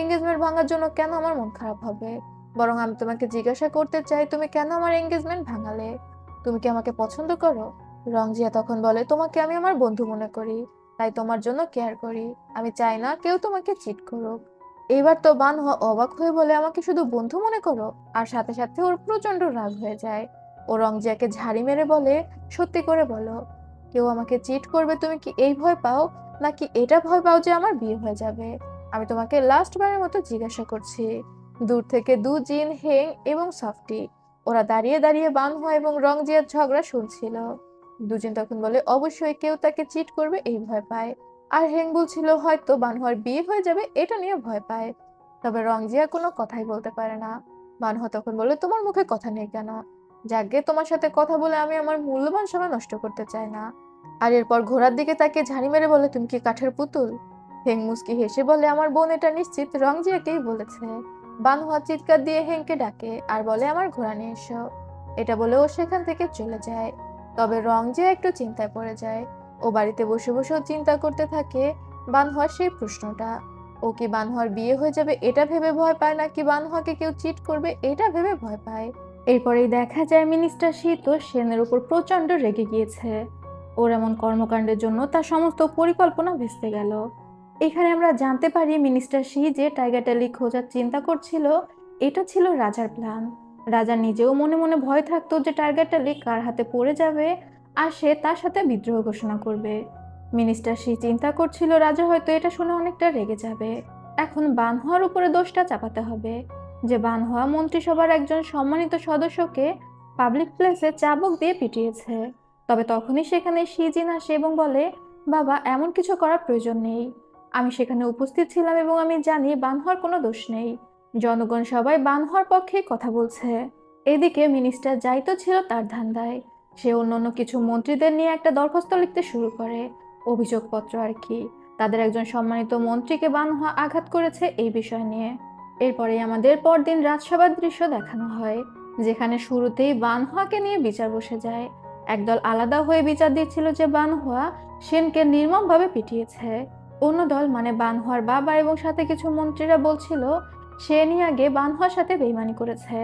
এঙ্গেজমেন্ট ভাঙার জন্য কেন আমার মন খারাপ হবে? বরং আমি তোমাকে জিজ্ঞাসা করতে চাই তুমি কেন আমার এঙ্গেজমেন্ট ভাঙালে? তুমি কি আমাকে পছন্দ করো? রংজিয়া তখন বলে তোমাকে আমি আমার বন্ধু মনে করি, তাই তোমার জন্য কেয়ার করি, আমি চাই না কেউ তোমাকে চিট করুক। এইবার তো বানহুয়া অবাক হয়ে বলে আমাকে শুধু বন্ধু মনে করো, আর সাথে সাথে ওর প্রচন্ড রাগ হয়ে যায়। ও রংজিয়াকে ঝাড়ি মেরে বলে সত্যি করে বলো, কেউ আমাকে চিট করবে তুমি কি এই ভয় পাও, নাকি এটা ভয় পাও যে আমার বিয়ে হয়ে যাবে? আমি তোমাকে লাস্ট বারের মতো জিজ্ঞাসা করছি। দূর থেকে দু জিন হেং এবং সফটি ওরা দাঁড়িয়ে দাঁড়িয়ে বানহুয়া এবং রংজিয়ার ঝগড়া শুনছিল। দুজিন তখন বলে অবশ্যই কেউ তাকে চিট করবে এই ভয় পায়, আর হেং বলছিল হয়তো বানহুয়ার বিয়ে হয়ে যাবে এটা নিয়ে ভয় পায়। তবে রংজিয়া কোনো কথাই বলতে পারে না। বানহুয়া তখন বলে তোমার মুখে কথা নেই কেন? যাকগে, তোমার সাথে কথা বলে আমি আমার মূল্যবান সময় নষ্ট করতে চাই না। আর এরপর ঘোড়ার দিকে তাকে ঝাড়ি মেরে বলে তুমি কি কাঠের পুতুল? হেং মুস্কি হেসে বলে আমার বোন এটা নিশ্চিত রংজিয়াকেই বলেছে। বানহুয়া চিৎকার দিয়ে হেংকে ডাকে আর বলে আমার ঘোড়া নিয়ে এসো। এটা বলে ও সেখান থেকে চলে যায়। তবে রংজিয়া একটু চিন্তায় পড়ে যায়। ও বাড়িতে বসে বসেও চিন্তা করতে থাকে বানহুয়ার সেই প্রশ্নটা, ও কি বানহুয়ার বিয়ে হয়ে যাবে এটা ভেবে ভয় পায়, নাকি বানহুয়াকে কেউ চিট করবে এটা ভেবে ভয় পায়। এরপরেই দেখা যায় মিনিস্টার শি তো সেনের উপর প্রচন্ড রেগে গিয়েছে। ওর এমন কর্মকাণ্ডের জন্য তার সমস্ত পরিকল্পনা ভেস্তে গেল। এখানে আমরা জানতে পারি মিনিস্টার শি যে টাইগার টেলি খোঁজার চিন্তা করছিল এটা ছিল রাজার প্ল্যান। রাজা নিজেও মনে মনে ভয় থাকতো যে টাইগার টেলি কার হাতে পড়ে যাবে আর সে তার সাথে বিদ্রোহ ঘোষণা করবে। মিনিস্টার শি চিন্তা করছিল রাজা হয়তো এটা শুনে অনেকটা রেগে যাবে। এখন বানহুয়ার উপরে দোষটা চাপাতে হবে, যে বানহুয়া মন্ত্রিসভার একজন সম্মানিত সদস্যকে পাবলিক প্লেসে চাবুক দিয়ে পিটিয়েছে। তবে তখনই সেখানে শিজিন আসে এবং বলে বাবা এমন কিছু করার প্রয়োজন নেই, আমি সেখানে উপস্থিত ছিলাম এবং আমি জানি বানহুয়ার কোনো দোষ নেই। জনগণ সবাই বানহুয়ার পক্ষে কথা বলছে। এদিকে মিনিস্টার যাইতো ছিল তার ধান্দায়। সে অন্যান্য কিছু মন্ত্রীদের নিয়ে একটা দরখাস্ত লিখতে শুরু করে, অভিযোগপত্র আর কি, তাদের একজন সম্মানিত মন্ত্রীকে বানহুয়া আঘাত করেছে এই বিষয় নিয়ে। এরপরেই আমাদের পরদিন রাজসভার দৃশ্য দেখানো হয়, যেখানে শুরুতেই বানহুয়াকে নিয়ে বিচার বসে যায়। একদল আলাদা হয়ে বিচার দিচ্ছিল যে বানহুয়া সেনকে নির্মমভাবে পিটিয়েছে। অন্য দল মানে বানহুয়ার বাবা এবং সাথে কিছু মন্ত্রীরা বলছিল সেনই আগে বানহুয়ার সাথে বেইমানি করেছে।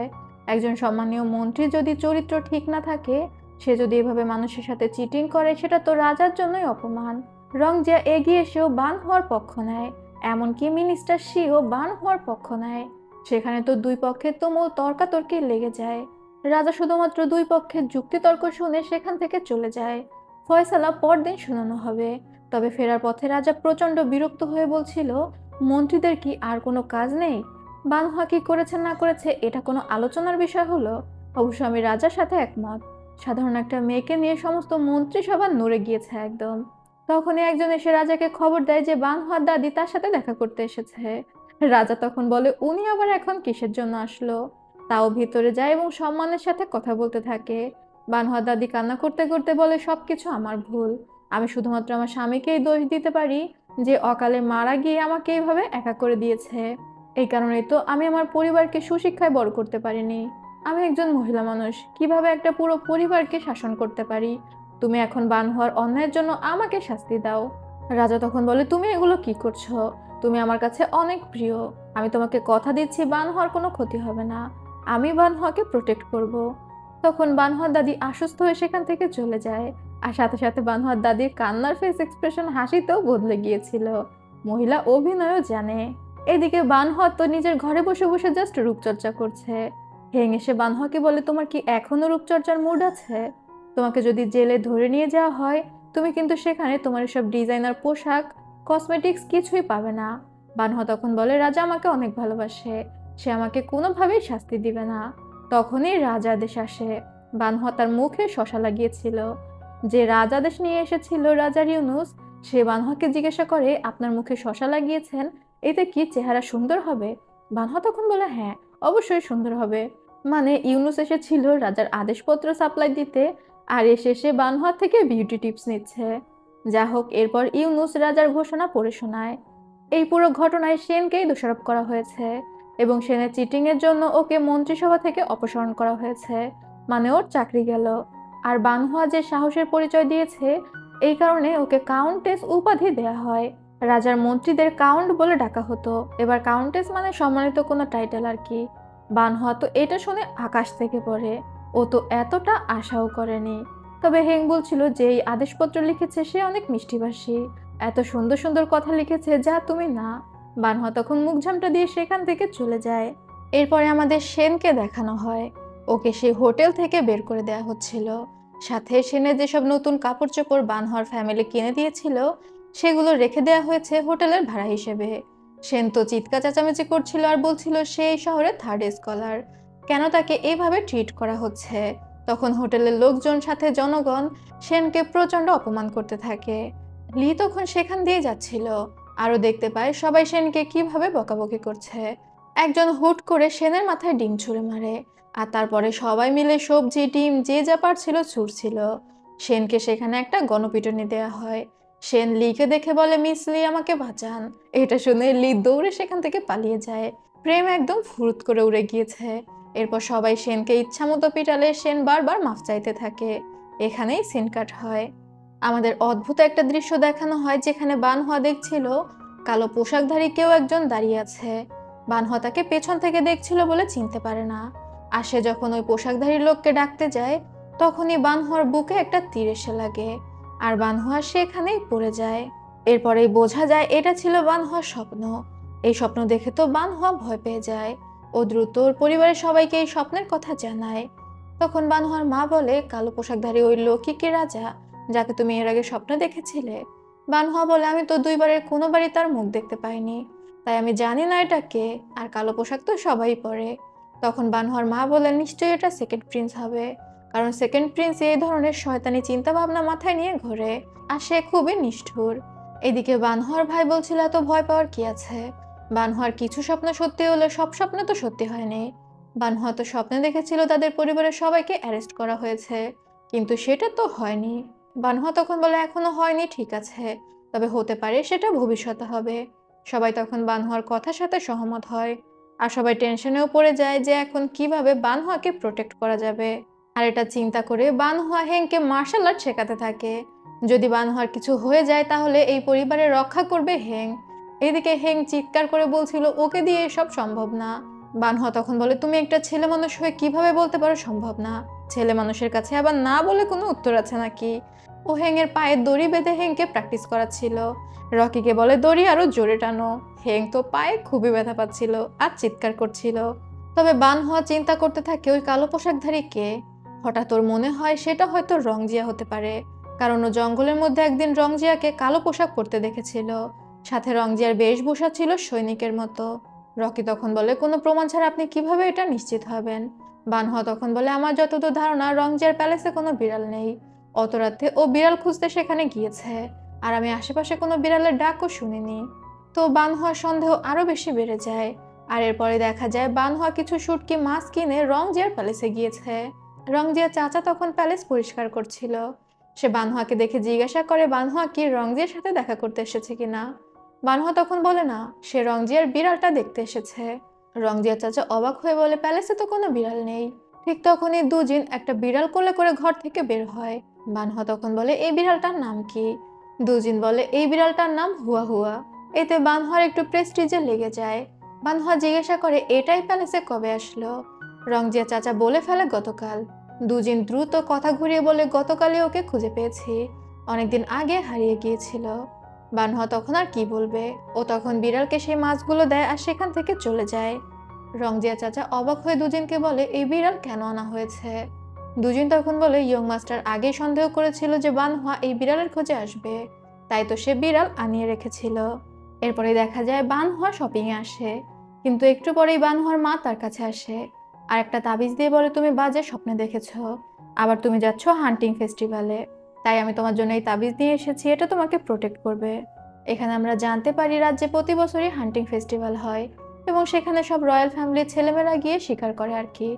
একজন সম্মানীয় মন্ত্রী যদি চরিত্র ঠিক না থাকে, সে যদি এভাবে মানুষের সাথে চিটিং করে সেটা তো রাজার জন্যই অপমান। রংজিয়া এগিয়ে এসেও বানহুয়ার পক্ষ নেয়, এমনকি মিনিস্টার শিও বানহুয়ার পক্ষ নেয়। সেখানে তো দুই পক্ষে তুমুল তর্কাতর্কি লেগে যায়। রাজা শুধুমাত্র দুই পক্ষের যুক্তিতর্ক শুনে সেখান থেকে চলে যায়। ফয়সালা পরদিন শুনানো হবে। তবে ফেরার পথে রাজা প্রচন্ড বিরক্ত হয়ে বলছিল, মন্ত্রীদের কি আর কোনো কাজ নেই? বানহা কি করেছে না করেছে এটা কোনো আলোচনার বিষয় হলো? অবশ্য আমি রাজার সাথে একমত। সাধারণ একটা মেয়েকে নিয়ে সমস্ত মন্ত্রিসভা নড়ে গিয়েছে একদম। তখনই একজন এসে রাজাকে খবর দেয় যে বানহার দাদি তার সাথে দেখা করতে এসেছে। রাজা তখন বলে উনি আবার এখন কিসের জন্য আসলো। তাও ভিতরে যায় এবং সম্মানের সাথে কথা বলতে থাকে। বানহা দাদি কান্না করতে করতে বলে, সবকিছু আমার ভুল। আমি শুধুমাত্র আমার স্বামীকেই দোষ দিতে পারি, যে অকালে মারা গিয়ে আমাকে এইভাবে একা করে দিয়েছে। এই কারণেই তো আমি আমার পরিবারকে সুশিক্ষায় বড় করতে পারিনি। আমি একজন মহিলা মানুষ, কিভাবে একটা পুরো পরিবারকে শাসন করতে পারি? তুমি এখন বানহার অন্যায়ের জন্য আমাকে শাস্তি দাও। রাজা তখন বলে, তুমি এগুলো কি করছো? তুমি আমার কাছে অনেক প্রিয়। আমি তোমাকে কথা দিচ্ছি বানহার কোনো ক্ষতি হবে না। আমি বানহাকে প্রোটেক্ট করব। তখন বানহার দাদি অসুস্থ হয়ে সেখান থেকে চলে যায়। আর সাথে সাথে বানহার দাদির কান্নার ফেস এক্সপ্রেশন হাসিতেও বদলে গিয়েছিল। মহিলা অভিনয়ও জানে। এদিকে বানহা তো নিজের ঘরে বসে বসে জাস্ট রূপচর্চা করছে। হেং এসে বানহাকে বলে, তোমার কি এখনো রূপচর্চার মুড আছে? তোমাকে যদি জেলে ধরে নিয়ে যাওয়া হয়, তুমি কিন্তু সেখানে তোমার এসব ডিজাইনার পোশাক, কসমেটিক্স কিছুই পাবে না। বানহা তখন বলে, রাজা আমাকে অনেক ভালোবাসে, সে আমাকে কোনোভাবেই শাস্তি দিবে না। তখনই রাজাদেশ আসে। বানহা তার মুখে শসা লাগিয়েছিল। যে রাজাদেশ নিয়ে এসেছিল রাজার ইউনুস, সে বানহাকে জিজ্ঞাসা করে, আপনার মুখে শসা লাগিয়েছেন, এতে কি চেহারা সুন্দর হবে? বানহা তখন বলে, হ্যাঁ, অবশ্যই সুন্দর হবে। মানে ইউনুস এসেছিল রাজার আদেশপত্র সাপ্লাই দিতে, আর এসে বানহা থেকে বিউটি টিপস নিচ্ছে। যা হোক, এরপর ইউনুস রাজার ঘোষণা পড়ে শোনায়। এই পুরো ঘটনায় সেনকেই দোষারোপ করা হয়েছে এবং সেনের চিটিং এর জন্য ওকে মন্ত্রিসভা থেকে অপসারণ করা হয়েছে। মানে ওর চাকরি গেল। আর বানহুয়া যে সাহসের পরিচয় দিয়েছে, এই কারণে ওকে কাউন্টেস উপাধি দেয়া হয়। রাজার মন্ত্রীদের কাউন্ট বলে ডাকা হতো। এবার কাউন্টেস মানে সম্মানিত কোনো টাইটেল আর কি। বানহুয়া তো এটা শুনে আকাশ থেকে পড়ে। ও তো এতটা আশাও করেনি। তবে হেং বলছিল যে এই আদেশপত্র লিখেছে সে অনেক মিষ্টিভাষী, এত সুন্দর সুন্দর কথা লিখেছে যা তুমি না। বানহা তখন মুখ ঝামটা দিয়ে সেখান থেকে চলে যায়। এরপরে আমাদের সেনকে দেখানো হয়। ওকে সে হোটেল থেকে বের করে দেওয়া হচ্ছিল। সাথে সেনের যেসব নতুন কাপড় চোপড় বানহার ফ্যামিলি কিনে দিয়েছিল, সেগুলো রেখে দেওয়া হয়েছে হোটেলের ভাড়া হিসেবে। সেন তো চিৎকার চেঁচামেচি করছিল আর বলছিল সে এই শহরের থার্ড স্কলার, কেন তাকে এইভাবে ট্রিট করা হচ্ছে। তখন হোটেলের লোকজন সাথে জনগণ সেনকে প্রচন্ড অপমান করতে থাকে। লি তখন সেখান দিয়ে যাচ্ছিল, আরো দেখতে পায় সবাই সেনকে কিভাবে বকাবকি করছে। একজন হুট করে সেনের মাথায় ডিম ছুঁড়ে মারে, আর তারপরে সবাই মিলে সবজি ডিম যে যা পারছিল ছুঁড়ছিল। সেনকে সেখানে একটা গণপিটুনি দেওয়া হয়। সেন লিকে দেখে বলে, মিস লি আমাকে বাঁচান। এটা শুনে লি দৌড়ে সেখান থেকে পালিয়ে যায়। প্রেম একদম ফুরুত করে উড়ে গিয়েছে। এরপর সবাই সেনকে ইচ্ছামতো পিটালে সেন বারবার মাফ চাইতে থাকে। এখানেই সিন কাট হয়। আমাদের অদ্ভুত একটা দৃশ্য দেখানো হয় যেখানে বানহা দেখছিল কালো পোশাকধারী কেউ একজন দাঁড়িয়ে আছে। বানহা তাকে পেছন থেকে দেখছিল বলে চিনতে পারে না। আর সে যখন ওই পোশাকধারী লোককে ডাকতে যায়, তখনই বানহার বুকে একটা তীর এসে লাগে, আর বানহা সেখানেই পড়ে যায়। এরপরেই বোঝা যায় এটা ছিল বানহার স্বপ্ন। এই স্বপ্ন দেখে তো বানহা ভয় পেয়ে যায়। ও দ্রুত ওর পরিবারের সবাইকে এই স্বপ্নের কথা জানায়। তখন বানহার মা বলে, কালো পোশাকধারী ওই লোকই কি রাজা, যাকে তুমি এর আগে স্বপ্নে দেখেছিলে? বানহা বলে, আমি তো দুইবারের কোনোবারই তার মুখ দেখতে পাইনি, তাই আমি জানি না এটা কে। আর কালো পোশাক তো সবাই পরে। তখন বানহার মা বলে, নিশ্চয়ই এটা সেকেন্ড প্রিন্স হবে, কারণ সেকেন্ড প্রিন্স এই ধরনের শয়তানি চিন্তা ভাবনা মাথায় নিয়ে ঘোরে, আর সে খুবই নিষ্ঠুর। এদিকে বানহার ভাই বলছিল, এত ভয় পাওয়ার কি আছে? বানহার কিছু স্বপ্ন সত্যি হলে সব স্বপ্ন তো সত্যি হয়নি। বানহা তো স্বপ্নে দেখেছিল তাদের পরিবারের সবাইকে অ্যারেস্ট করা হয়েছে, কিন্তু সেটা তো হয়নি। বানহা তখন বলে, এখনো হয়নি ঠিক আছে, তবে হতে পারে সেটা ভবিষ্যতে হবে। সবাই তখন বানহার কথার সাথে সহমত হয়। আর সবাই টেনশনেও পড়ে যায় যে এখন কিভাবে বানহাকে প্রোটেক্ট করা যাবে। আর এটা চিন্তা করে বানহা হেংকে মার্শাল আর্ট শেখাতে থাকে। যদি বানহার কিছু হয়ে যায় তাহলে এই পরিবারের রক্ষা করবে হেং। এদিকে হেং চিৎকার করে বলছিল ওকে দিয়ে এসব সম্ভব না। বানহা তখন বলে, তুমি একটা ছেলে মানুষ হয়ে কিভাবে বলতে পারো সম্ভব না? ছেলে মানুষের কাছে আবার না বলে কোনো উত্তর আছে নাকি? ও হেং এর পায়ে দড়ি বেঁধে হেংকে প্র্যাকটিস করাচ্ছিল। রকিকে বলে, দড়ি আরো জোরে টানো। হেং তো পায়ে খুবই ব্যথা পাচ্ছিল আর চিৎকার করছিল। তবে বানহোয়া চিন্তা করতে থাকে ওই কালো পোশাকধারী কে। হঠাৎ ওর মনে হয় সেটা হয়তো রংজিয়া হতে পারে, কারণ ও জঙ্গলের মধ্যে একদিন রংজিয়াকে কালো পোশাক পরতে দেখেছিল। সাথে রংজিয়ার বেশভূষা ছিল সৈনিকের মতো। রকি তখন বলে, কোনো প্রমাণ ছাড়া আপনি কিভাবে এটা নিশ্চিত হবেন? বানহোয়া তখন বলে, আমার যতদূর ধারণা রংজিয়ার প্যালেসে কোনো বিড়াল নেই। অত রাতে ও বিড়াল খুঁজতে সেখানে গিয়েছে, আর আমি আশেপাশে কোনো বিড়ালের ডাকও শুনিনি। তো বানহোয়ার সন্দেহ আরো বেশি বেড়ে যায়। আর এরপরে দেখা যায় বানহোয়া কিছু শুটকি মাছ কিনে রংজিয়ার প্যালেসে গিয়েছে। রংজিয়ার চাচা তখন প্যালেস পরিষ্কার করছিল। সে বানহোয়াকে দেখে জিজ্ঞাসা করে বানহোয়া কি রংজিয়ার সাথে দেখা করতে এসেছে কিনা। বানহোয়া তখন বলে না, সে রংজিয়ার বিড়ালটা দেখতে এসেছে। রংজিয়ার চাচা অবাক হয়ে বলে, প্যালেসে তো কোনো বিড়াল নেই। ঠিক তখনই দুজিন একটা বিড়াল কোলে করে ঘর থেকে বের হয়। বানহোয়া তখন বলে, এই বিড়ালটার নাম কি? দুজিন বলে, এই বিড়ালটার নাম হুয়া হুয়া। এতে বানহোয়ার একটু প্রেস্টিজে লেগে যায়। বানহোয়া জিজ্ঞাসা করে, এটাই প্যালেসে কবে আসলো? রংজিয়া চাচা বলে ফেলে, গতকাল। দুজিন দ্রুত কথা ঘুরিয়ে বলে, গতকালই ওকে খুঁজে পেয়েছি, অনেকদিন আগে হারিয়ে গিয়েছিল। বানহোয়া তখন আর কি বলবে, ও তখন বিড়ালকে সেই মাছগুলো দেয় আর সেখান থেকে চলে যায়। রংজিয়া চাচা অবাক হয়ে দুজিনকে বলে, এই বিড়াল কেন আনা হয়েছে? দুজিন তখন বলে, ইয়ং মাস্টার আগেই সন্দেহ করেছিল যে বানহোয়া এই বিড়ালের খোঁজে আসবে, তাই তো সে বিড়াল আনিয়ে রেখেছিল। এরপরে দেখা যায় বানহোয়া শপিং এ আসে, কিন্তু একটু পরেই বানহোয়ার মা তার কাছে আসে আর একটা তাবিজ দিয়ে বলে, তুমি বাজে স্বপ্নে দেখেছো, আবার তুমি যাচ্ছ হান্টিং ফেস্টিভ্যালে, তাই আমি তোমার জন্য এই তাবিজ নিয়ে এসেছি, এটা তোমাকে প্রোটেক্ট করবে। এখানে আমরা জানতে পারি রাজ্যে প্রতি বছরই হান্টিং ফেস্টিভ্যাল হয় এবং সেখানে সব রয়্যাল ফ্যামিলির ছেলেমেয়েরা গিয়ে শিকার করে আর কি।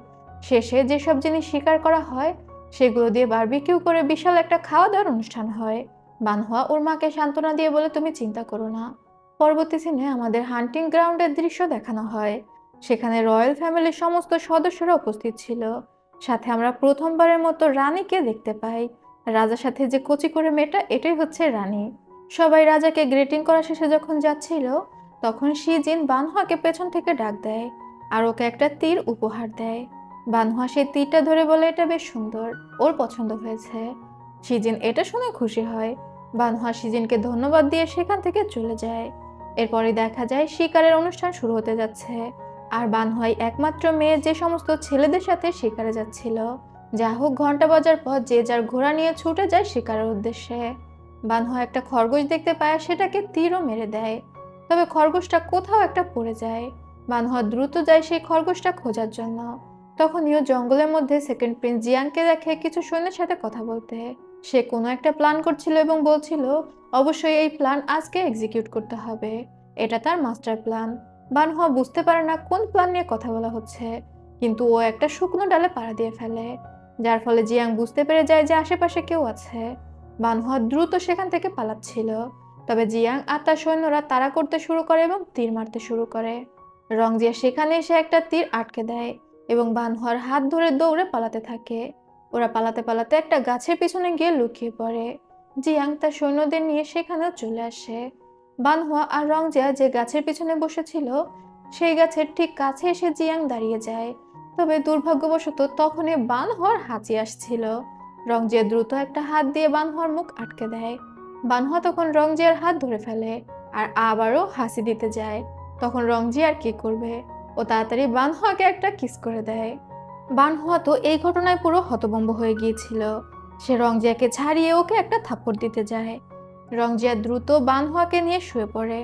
শেষে যেসব জিনিস শিকার করা হয় সেগুলো দিয়ে বারবিকিউ করে বিশাল একটা খাওয়া দাওয়ার অনুষ্ঠান হয়। বানহোয়া ওর মাকে সান্ত্বনা দিয়ে বলে, তুমি চিন্তা করো না। পরবর্তী সিনে আমাদের হান্টিং গ্রাউন্ডের দৃশ্য দেখানো হয়। সেখানে রয়্যাল ফ্যামিলির সমস্ত সদস্যরা উপস্থিত ছিল। সাথে আমরা প্রথমবারের মতো রানীকে দেখতে পাই। রাজার সাথে যে কচি করে মেয়েটা, এটাই হচ্ছে রানী। সবাই রাজাকে গ্রিটিং করা শেষে যখন যাচ্ছিল, তখন শিজিন বানহোয়াকে পেছন থেকে ডাক দেয় আর ওকে একটা তীর উপহার দেয়। বানহোয়া সেই তীরটা ধরে বলে, এটা বেশ সুন্দর, ওর পছন্দ হয়েছে। শিজিন এটা শুনে খুশি হয়। বানহোয়া শিজিনকে ধন্যবাদ দিয়ে সেখান থেকে চলে যায়। এরপরে দেখা যায় শিকারের অনুষ্ঠান শুরু হতে যাচ্ছে, আর বানহোয়াই একমাত্র মেয়ে যে সমস্ত ছেলেদের সাথে শিকারে যাচ্ছিল। যা হোক, ঘন্টা বাজার পর যে যার ঘোড়া নিয়ে ছুটে যায় শিকারের উদ্দেশ্যে। বানহোয়া একটা খরগোশ দেখতে পায়, সেটাকে তীরও মেরে দেয়। তবে খরগোশটা কোথাও একটা পড়ে যায়। বানহোয়া দ্রুত যায় সেই খরগোশটা খোঁজার জন্য। তখনই জঙ্গলের মধ্যে সেকেন্ড প্রিন্স জিয়াংকে দেখে কিছু সৈন্যের সাথে কথা বলতে। সে কোনো একটা প্ল্যান করছিল এবং বলছিল অবশ্যই এই প্ল্যান আজকে এক্সিকিউট করতে হবে, এটা তার মাস্টার প্ল্যান। বানহোয়া বুঝতে পারে না কোন প্ল্যান নিয়ে কথা বলা হচ্ছে, কিন্তু ও একটা শুকনো ডালে পাড়া দিয়ে ফেলে, যার ফলে জিয়াং বুঝতে পেরে যায় যে আশেপাশে কেউ আছে। বানহোয়া দ্রুত সেখান থেকে পালাচ্ছিল, তবে জিয়াং আর তার সৈন্যরা তাড়া করতে শুরু করে এবং তীর মারতে শুরু করে। রংজিয়া সেখানে এসে একটা তীর আটকে দেয় এবং বানহোয়ার হাত ধরে দৌড়ে পালাতে থাকে। ওরা পালাতে পালাতে একটা গাছের পিছনে গিয়ে লুকিয়ে পড়ে। জিয়াং তার সৈন্যদের নিয়ে সেখানেও চলে আসে। বানহোয়া আর রংজিয়া যে গাছের পিছনে বসেছিল, সেই গাছের ঠিক কাছে এসে জিয়াং দাঁড়িয়ে যায়। তবে দুর্ভাগ্যবশত তখনই বানহোয়ার হাঁচি আসছিল। রংজিয়া দ্রুত একটা হাত দিয়ে বানহোয়ার মুখ আটকে দেয়। বানহোয়া তখন রংজিয়ার হাত ধরে ফেলে আর আবারও হাসি দিতে যায়। তখন রংজিয়া আর কি করবে, ও তাড়াতাড়ি বানহোয়াকে একটা কিস করে দেয়। বানহোয়া তো এই ঘটনায় পুরো হতভম্ব হয়ে গিয়েছিল। সে রংজিয়াকে ছাড়িয়ে ওকে একটা থাপ্পড় দিতে যায়। রংজিয়া দ্রুত বানহোয়াকে নিয়ে শুয়ে পড়ে।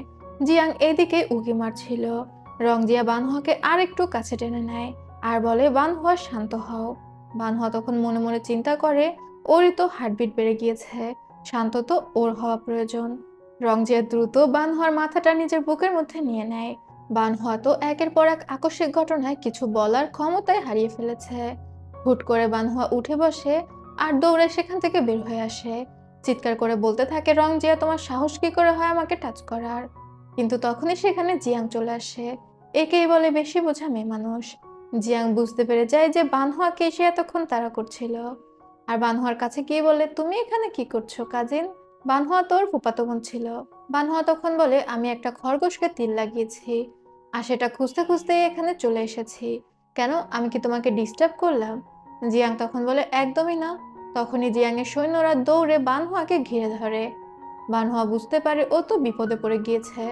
জিয়াং এদিকে উকি মারছিল। রংজিয়া বানহোয়াকে আর একটু কাছে টেনে নেয় আর বলে, বানহোয়া শান্ত হও। বানহোয়া তখন মনে মনে চিন্তা করে, ওরই তো হার্টবিট বেড়ে গিয়েছে, শান্ত তো ওর হওয়া প্রয়োজন। রংজিয়া দ্রুত বানহোয়ার মাথাটা নিজের বুকের মধ্যে নিয়ে নেয়। বানহোয়া তো একের পর এক আকস্মিক ঘটনায় কিছু বলার ক্ষমতায় হারিয়ে ফেলেছে। হুট করে বানহোয়া উঠে বসে আর দৌড়ে সেখান থেকে বের হয়ে আসে। চিৎকার করে বলতে থাকে, রংজিয়া, তোমার সাহস কি করে হয় আমাকে টাচ করার? কিন্তু তখনই সেখানে জিয়াং চলে আসে। একেই বলে বেশি বোঝা মেয়ে মানুষ। জিয়াং বুঝতে পেরে যায় যে বানহোয়াকে সে এতক্ষণ তাড়া করছিল, আর বানহোয়ার কাছে গিয়ে বলে, তুমি এখানে কি করছো কাজিন? বানহোয়া তোর ফুফাতো বোন ছিল। বানহোয়া তখন বলে, আমি একটা খরগোশকে তীর লাগিয়েছি আর সেটা খুঁজতে খুঁজতে এখানে চলে এসেছি। কেন, আমি কি তোমাকে ডিস্টার্ব করলাম? জিয়াং তখন বলে, একদমই না। তখনই জিয়াংয়ের সৈন্যরা দৌড়ে বানহোয়াকে ঘিরে ধরে। বানহোয়া বুঝতে পারে ও তো বিপদে পড়ে গিয়েছে।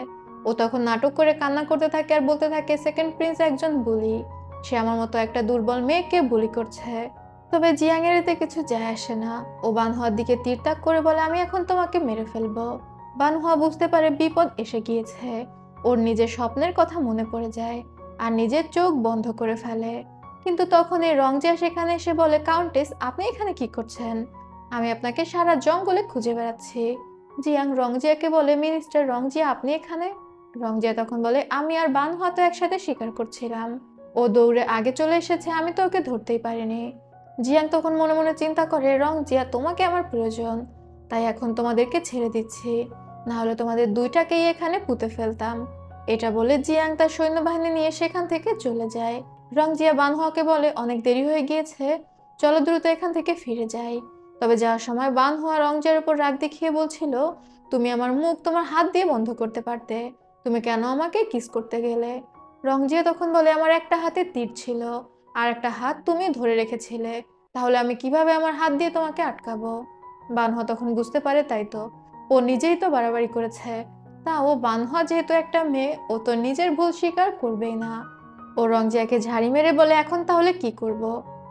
ও তখন নাটক করে কান্না করতে থাকে আর বলতে থাকে, সেকেন্ড প্রিন্স একজন বুলি, সে আমার মতো একটা দুর্বল মেয়েকে বুলি করছে। তবে জিয়াং এর এতে কিছু যায় আসে না। ও বানহুয়ার দিকে তীর তাক করে বলে, আমি এখন তোমাকে মেরে ফেলবো। বানহুয়া বুঝতে পারে বিপদ এসে গিয়েছে। ওর নিজের স্বপ্নের কথা মনে পড়ে যায় আর নিজের চোখ বন্ধ করে ফেলে। কিন্তু তখন এই রংজিয়া সেখানে এসে বলে, কাউন্টেস, আপনি এখানে কি করছেন? আমি আপনাকে সারা জঙ্গলে খুঁজে বেড়াচ্ছি। জিয়াং রংজিয়াকে বলে, মিনিস্টার রংজিয়া, আপনি এখানে? রংজিয়া তখন বলে, আমি আর বানহুয়া তো একসাথে শিকার করছিলাম। ও দৌড়ে আগে চলে এসেছে, আমি তো ওকে ধরতেই পারিনি। জিয়াং তখন মনে মনে চিন্তা করে, রংজিয়া, তোমাকে আমার প্রয়োজন, তাই এখন তোমাদেরকে ছেড়ে দিচ্ছি, না হলে তোমাদের দুইটাকেই এখানে পুঁতে ফেলতাম। এটা বলে জিয়াং তার সৈন্যবাহিনী নিয়ে সেখান থেকে চলে যায়। রংজিয়া বানহুয়াকে বলে, অনেক দেরি হয়ে গিয়েছে, চলো দ্রুত এখান থেকে ফিরে যাই। তবে যাওয়ার সময় বানহুয়া রংজিয়ার উপর রাগ দেখিয়ে বলছিল, তুমি আমার মুখ তোমার হাত দিয়ে বন্ধ করতে পারতে, তুমি কেন আমাকে কিস করতে গেলে? রংজিয়া তখন বলে, আমার একটা হাতে তীর ছিল আর একটা হাত তুমি ধরে রেখেছিলে, তাহলে আমি কিভাবে আমার হাত দিয়ে তোমাকে আটকাবো? বানহুয়া তখন বুঝতে পারে, তাই তো, ও নিজেই তো বাড়াবাড়ি করেছে। তাও বানহুয়া যেহেতু একটা মেয়ে, ও তো নিজের ভুল স্বীকার করবেই না। ও রংজিয়াকে ঝাড়ি মেরে বলে, এখন তাহলে কি করব?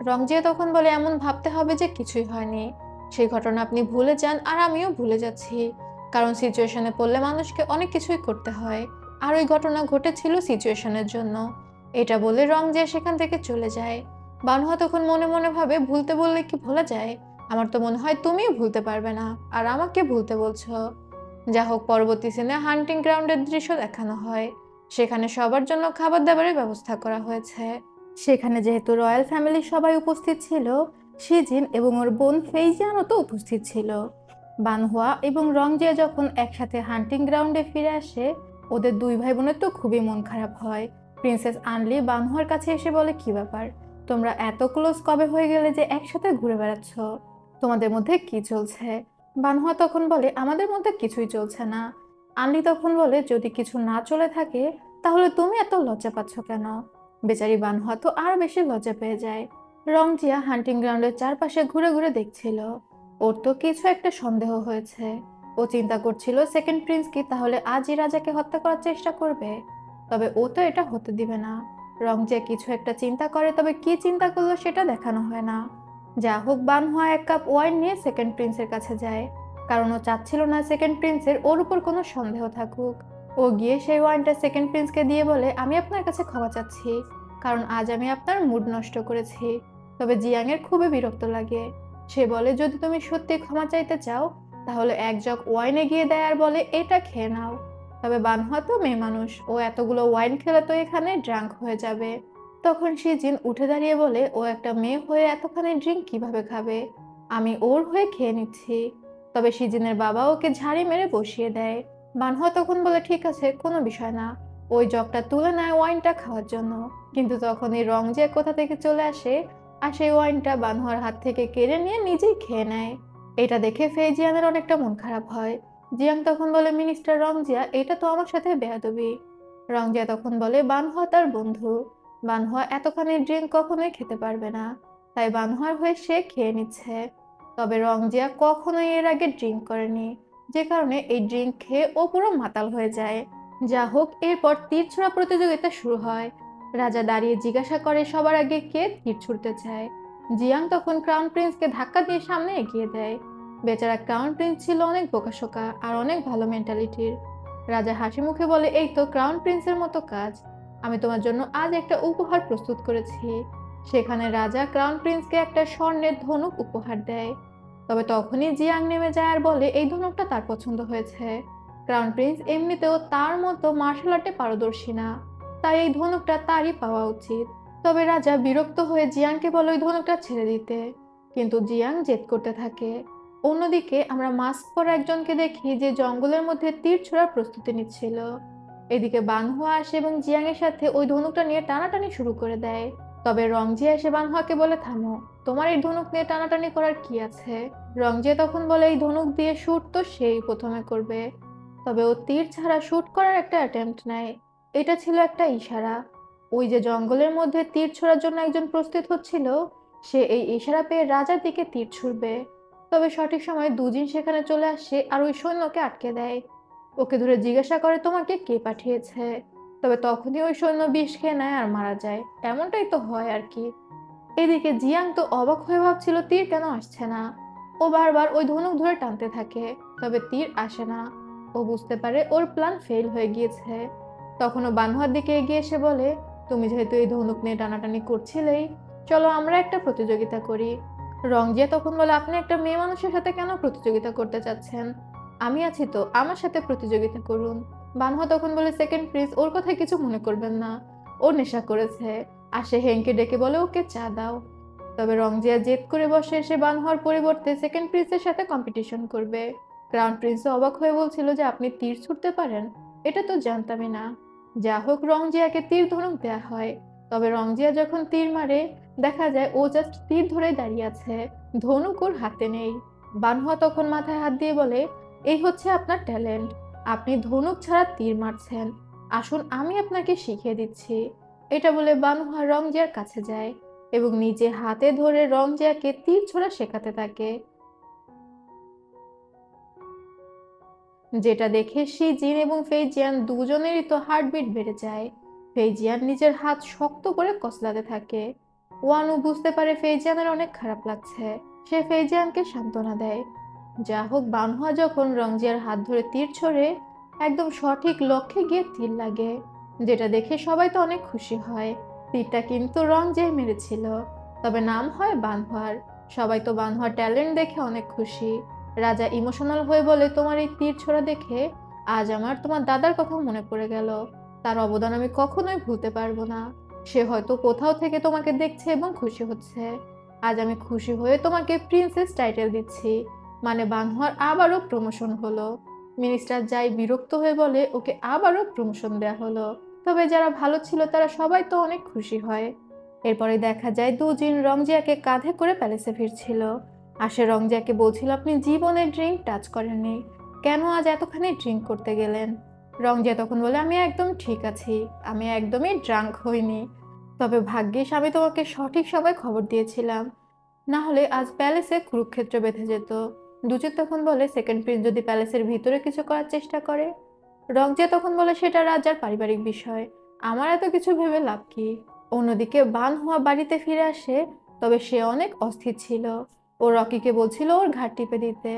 রংজিয়া তখন বলে, এমন ভাবতে হবে যে কিছুই হয়নি, সেই ঘটনা আপনি ভুলে যান আর আমিও ভুলে যাচ্ছি, কারণ সিচুয়েশনে পড়লে মানুষকে অনেক কিছুই করতে হয়, আর ওই ঘটনা ঘটেছিল সিচুয়েশনের জন্য। এটা বলে রংজিয়া সেখান থেকে চলে যায়। বানহুয়া তখন মনে মনে ভাবে, ভুলতে বললে কি ভোলা যায়? আমার তো মনে হয় তুমিও ভুলতে পারবে না, আর আমাকে ভুলতে বলছো। যা হোক, পরবর্তী সিনে হান্টিং গ্রাউন্ডের দৃশ্য দেখানো হয়। সেখানে সবার জন্য খাবার দাবারের ব্যবস্থা করা হয়েছে। সেখানে যেহেতু রয়্যাল ফ্যামিলির সবাই উপস্থিত ছিল, শিজিন এবং ওর বোন ফেইজিয়ানও তো উপস্থিত ছিল। বানহুয়া এবং রংজিয়া যখন একসাথে হান্টিং গ্রাউন্ডে ফিরে আসে, ওদের দুই ভাই বোনের তো খুবই মন খারাপ হয়। প্রিন্সেস আনলি বানহুয়ার কাছে এসে বলে, কি ব্যাপার, তোমরা এত ক্লোজ কবে হয়ে গেলে যে একসাথে ঘুরে বেড়াচ্ছ? তোমাদের মধ্যে কি চলছে? বানহুয়া তখন বলে, আমাদের মধ্যে কিছুই চলছে না। আনলি তখন বলে, যদি কিছু না চলে থাকে তাহলে তুমি এত লজ্জা পাচ্ছ কেন? বেচারি বানহুয়া তো আরো বেশি লজ্জা পেয়ে যায়। রংজিয়া হান্টিং গ্রাউন্ডের চারপাশে ঘুরে ঘুরে দেখছিল। ওর তো কিছু একটা সন্দেহ হয়েছে। ও চিন্তা করছিল, সেকেন্ড প্রিন্স কি তাহলে আজই রাজাকে হত্যা করার চেষ্টা করবে? তবে ও তো এটা হতে দিবে না। রংজিয়া কিছু একটা চিন্তা করে, তবে কি চিন্তা করলো সেটা দেখানো হয় না। যা হোক, বানহুয়া এক কাপ ওয়াইন নিয়ে সেকেন্ড প্রিন্সের কাছে যায়, কারণ ও চাচ্ছিল না সেকেন্ড প্রিন্সের ওর উপর কোনো সন্দেহ থাকুক। ও গিয়ে সেই ওয়াইনটা সেকেন্ড প্রিন্সকে দিয়ে বলে, আমি আপনার কাছে ক্ষমা চাচ্ছি, কারণ আজ আমি আপনার মুড নষ্ট করেছি। তবে জিয়াং এর খুবই বিরক্ত লাগে। সে বলে, যদি তুমি সত্যি ক্ষমা চাইতে চাও তাহলে এক জগ ওয়াইনে গিয়ে দেয় আর বলে, এটা খেয়ে নাও। তবে বানহুয়া তো মেয়ে মানুষ, ও এতগুলো ওয়াইন খেলে তো এখানে ড্রাঙ্ক হয়ে যাবে। তখন শিজিন উঠে দাঁড়িয়ে বলে, ও একটা মেয়ে হয়ে এতখানি ড্রিঙ্ক কিভাবে খাবে? আমি ওর হয়ে খেয়ে নিচ্ছি। তবে শিজিনের বাবা ওকে ঝাড়ি মেরে বসিয়ে দেয়। বানহুয়া তখন বলে, ঠিক আছে, কোনো বিষয় না। ওই জগটা তুলে নেয় ওয়াইনটা খাওয়ার জন্য। কিন্তু তখন এই রংজিয়া কোথা থেকে চলে আসে আর সেই ওয়াইনটা বানহুয়ার হাত থেকে কেড়ে নিয়ে নিজেই খেয়ে নেয়। এটা দেখে ফেইজিয়ানের অনেকটা মন খারাপ হয়। জিয়াং তখন বলে, মিনিস্টার রংজিয়া, এটা তো আমার সাথে বেয়াদবি। রংজিয়া তখন বলে, বানহুয়া তার বন্ধু, বানহুয়া এতখানি ড্রিঙ্ক কখনোই খেতে পারবে না, তাই বানহুয়ার হয়ে সে খেয়ে নিচ্ছে। তবে রংজিয়া কখনোই এর আগে ড্রিঙ্ক করেনি, যে কারণে এই ড্রিঙ্ক খেয়ে ও পুরো মাতাল হয়ে যায়। যা হোক, এরপর তীর ছোড়া প্রতিযোগিতা শুরু হয়। রাজা দাঁড়িয়ে জিজ্ঞাসা করে, সবার আগে কে তীর ছুড়তে চায়? জিয়াং তখন ক্রাউন প্রিন্সকে ধাক্কা দিয়ে সামনে এগিয়ে দেয়। বেচারা ক্রাউন প্রিন্স ছিল অনেক বোকাশোকা আর অনেক ভালো মেন্টালিটির। রাজা হাসি মুখে বলে, এই তো ক্রাউন প্রিন্সের মতো কাজ, আমি তোমার জন্য আজ একটা উপহার প্রস্তুত করেছি। সেখানে রাজা ক্রাউন প্রিন্সকে একটা স্বর্ণের ধনুক উপহার দেয়। তবে তখনই জিয়াং নেমে যায় আর বলে, এই ধনুকটা তার পছন্দ হয়েছে। ক্রাউন প্রিন্স এমনিতেও তার মতো মার্শাল আর্টে পারদর্শী না, তাই এই ধনুকটা তারই পাওয়া উচিত। তবে রাজা বিরক্ত হয়ে জিয়াংকে বলে ওই ধনুকটা ছেড়ে দিতে, কিন্তু জিয়াং জেদ করতে থাকে। অন্যদিকে আমরা মাস্ক পরা একজনকে দেখি যে জঙ্গলের মধ্যে তীর ছোড়ার প্রস্তুতি নিচ্ছিল। এদিকে বানহুয়া আসে এবং জিয়াং এর সাথে ওই ধনুকটা নিয়ে টানাটানি শুরু করে দেয়। তবে রংজিয়া এসে বানহুয়াকে বলে, থামো, তোমার এই ধনুক নিয়ে টানাটানি করার কি আছে? রংজিয়া তখন বলে, এই ধনুক দিয়ে শুট তো সেই প্রথমে করবে। তবে ও তীর ছাড়া শুট করার একটা অ্যাটেম্প্ট নেয়। এটা ছিল একটা ইশারা। ওই যে জঙ্গলের মধ্যে তীর ছোড়ার জন্য একজন প্রস্তুত হচ্ছিল, সে এই ইশারা পেয়ে রাজার দিকে তীর ছুড়বে। তবে সঠিক সময়ে দুজিন সেখানে চলে আসে আর ওই সৈন্যকে আটকে দেয়। ওকে ধরে জিজ্ঞাসা করে, তোমাকে কে পাঠিয়েছে? তবে তখনই ওই সৈন্য বিষ খেয়ে নেয় আর মারা যায়। এমনটাই তো হয় আর কি। এদিকে জিয়াং তো অবাক হয়ে ভাবছিল তীর কেন আসছে না। ও বারবার ওই ধনুক ধরে টানতে থাকে, তবে তীর আসে না। ও বুঝতে পারে ওর প্ল্যান ফেল হয়ে গিয়েছে। তখন ও বানহার দিকে এগিয়ে এসে বলে, তুমি যেহেতু এই ধনুক নিয়ে টানাটানি করছিলেই, চলো আমরা একটা প্রতিযোগিতা করি। রংজিয়া তখন বলে, আপনি একটা মেয়ে মানুষের সাথে কেন প্রতিযোগিতা করতে চাচ্ছেন? আমি আছি তো, আমার সাথে প্রতিযোগিতা করুন। বানহা তখন বলে, সেকেন্ড প্রিন্স, ওর কথায় কিছু মনে করবেন না, ও নেশা করেছে। আর সে হেংকে ডেকে বলে, ওকে চা দাও। তবে রংজিয়া জেদ করে বসে, সে বানহার পরিবর্তে সেকেন্ড প্রিন্সের সাথে কম্পিটিশন করবে। ক্রাউন প্রিন্স অবাক হয়ে বলছিল যে আপনি তীর ছুটতে পারেন, এটা তো জানতামই না। যা হোক, রংজিয়াকে তীর ধনুক দেয়া হয়। তবে রংজিয়া যখন তীর মারে, দেখা যায় ও জাস্ট তীর ধরেই দাঁড়িয়ে আছে, ধনুক ওর হাতে নেই। বানহা তখন মাথায় হাত দিয়ে বলে, এই হচ্ছে আপনার ট্যালেন্ট, আপনি ধনুক ছাড়া তীর মারছেন। আসুন আমি আপনাকে শিখিয়ে দিচ্ছি। এটা বলে বানহা রংজিয়ার কাছে যায় এবং নিজে হাতে ধরে রংজিয়াকে তীর ছোড়া শেখাতে থাকে, যেটা দেখে শিজিন এবং ফেইজিয়ান দুজনেরই তো হার্টবিট বেড়ে যায়। ফেইজিয়ান নিজের হাত শক্ত করে কসলাতে থাকে। ওয়ানু বুঝতে পারে ফেইজিয়ানের অনেক খারাপ লাগছে। সে ফেইজিয়ানকে সান্ত্বনা দেয়। যা হোক, বানহুয়া যখন রংজিয়ার হাত ধরে তীর ছোড়ে, একদম সঠিক লক্ষ্যে গিয়ে তীর লাগে, যেটা দেখে সবাই তো অনেক খুশি হয়। তীরটা কিন্তু রংজিয়াই মেরেছিল, তবে নাম হয় বানহুয়ার। সবাই তো বানহুয়ার ট্যালেন্ট দেখে অনেক খুশি। রাজা ইমোশনাল হয়ে বলে, তোমার এই তীর ছোড়া দেখে আজ আমার তোমার দাদার কথা মনে পড়ে গেল। তার অবদান আমি কখনোই ভুলতে পারবো না। সে হয়তো কোথাও থেকে তোমাকে দেখছে এবং খুশি হচ্ছে। আজ আমি খুশি হয়ে তোমাকে প্রিন্সেস টাইটেল দিচ্ছি। মানে বানহুয়ার আবারও প্রমোশন হলো। মিনিস্টার যাই বিরক্ত হয়ে বলে, ওকে আবারও প্রমোশন দেয়া হলো। তবে যারা ভালো ছিল তারা সবাই তো অনেক খুশি হয়। এরপরে দেখা যায় দুজিন রংজিয়াকে কাঁধে করে প্যালেসে ফিরছিল। আর সে রংজিয়াকে বলছিল, আপনি জীবনে ড্রিঙ্ক টাচ করেননি, কেন আজ এতখানি ড্রিঙ্ক করতে গেলেন? রংজিয়া তখন বলে, আমি একদম ঠিক আছি, আমি একদমই ড্রাঙ্ক হইনি। তবে ভাগ্যিস আমি তোমাকে সঠিক সময় খবর দিয়েছিলাম, না হলে আজ প্যালেসে কুরুক্ষেত্র বেঁধে যেত। দুজিত তখন বলে, সেকেন্ড প্রিন্স যদি প্যালেসের ভিতরে কিছু করার চেষ্টা করে? রংজিয়া তখন বলে, সেটা রাজার পারিবারিক বিষয়, আমার এত কিছু ভেবে লাভ কি? অন্যদিকে বানহুয়া বাড়িতে ফিরে আসে, তবে সে অনেক অস্থির ছিল। ও রকিকে বলছিল ওর ঘাড় টিপে দিতে।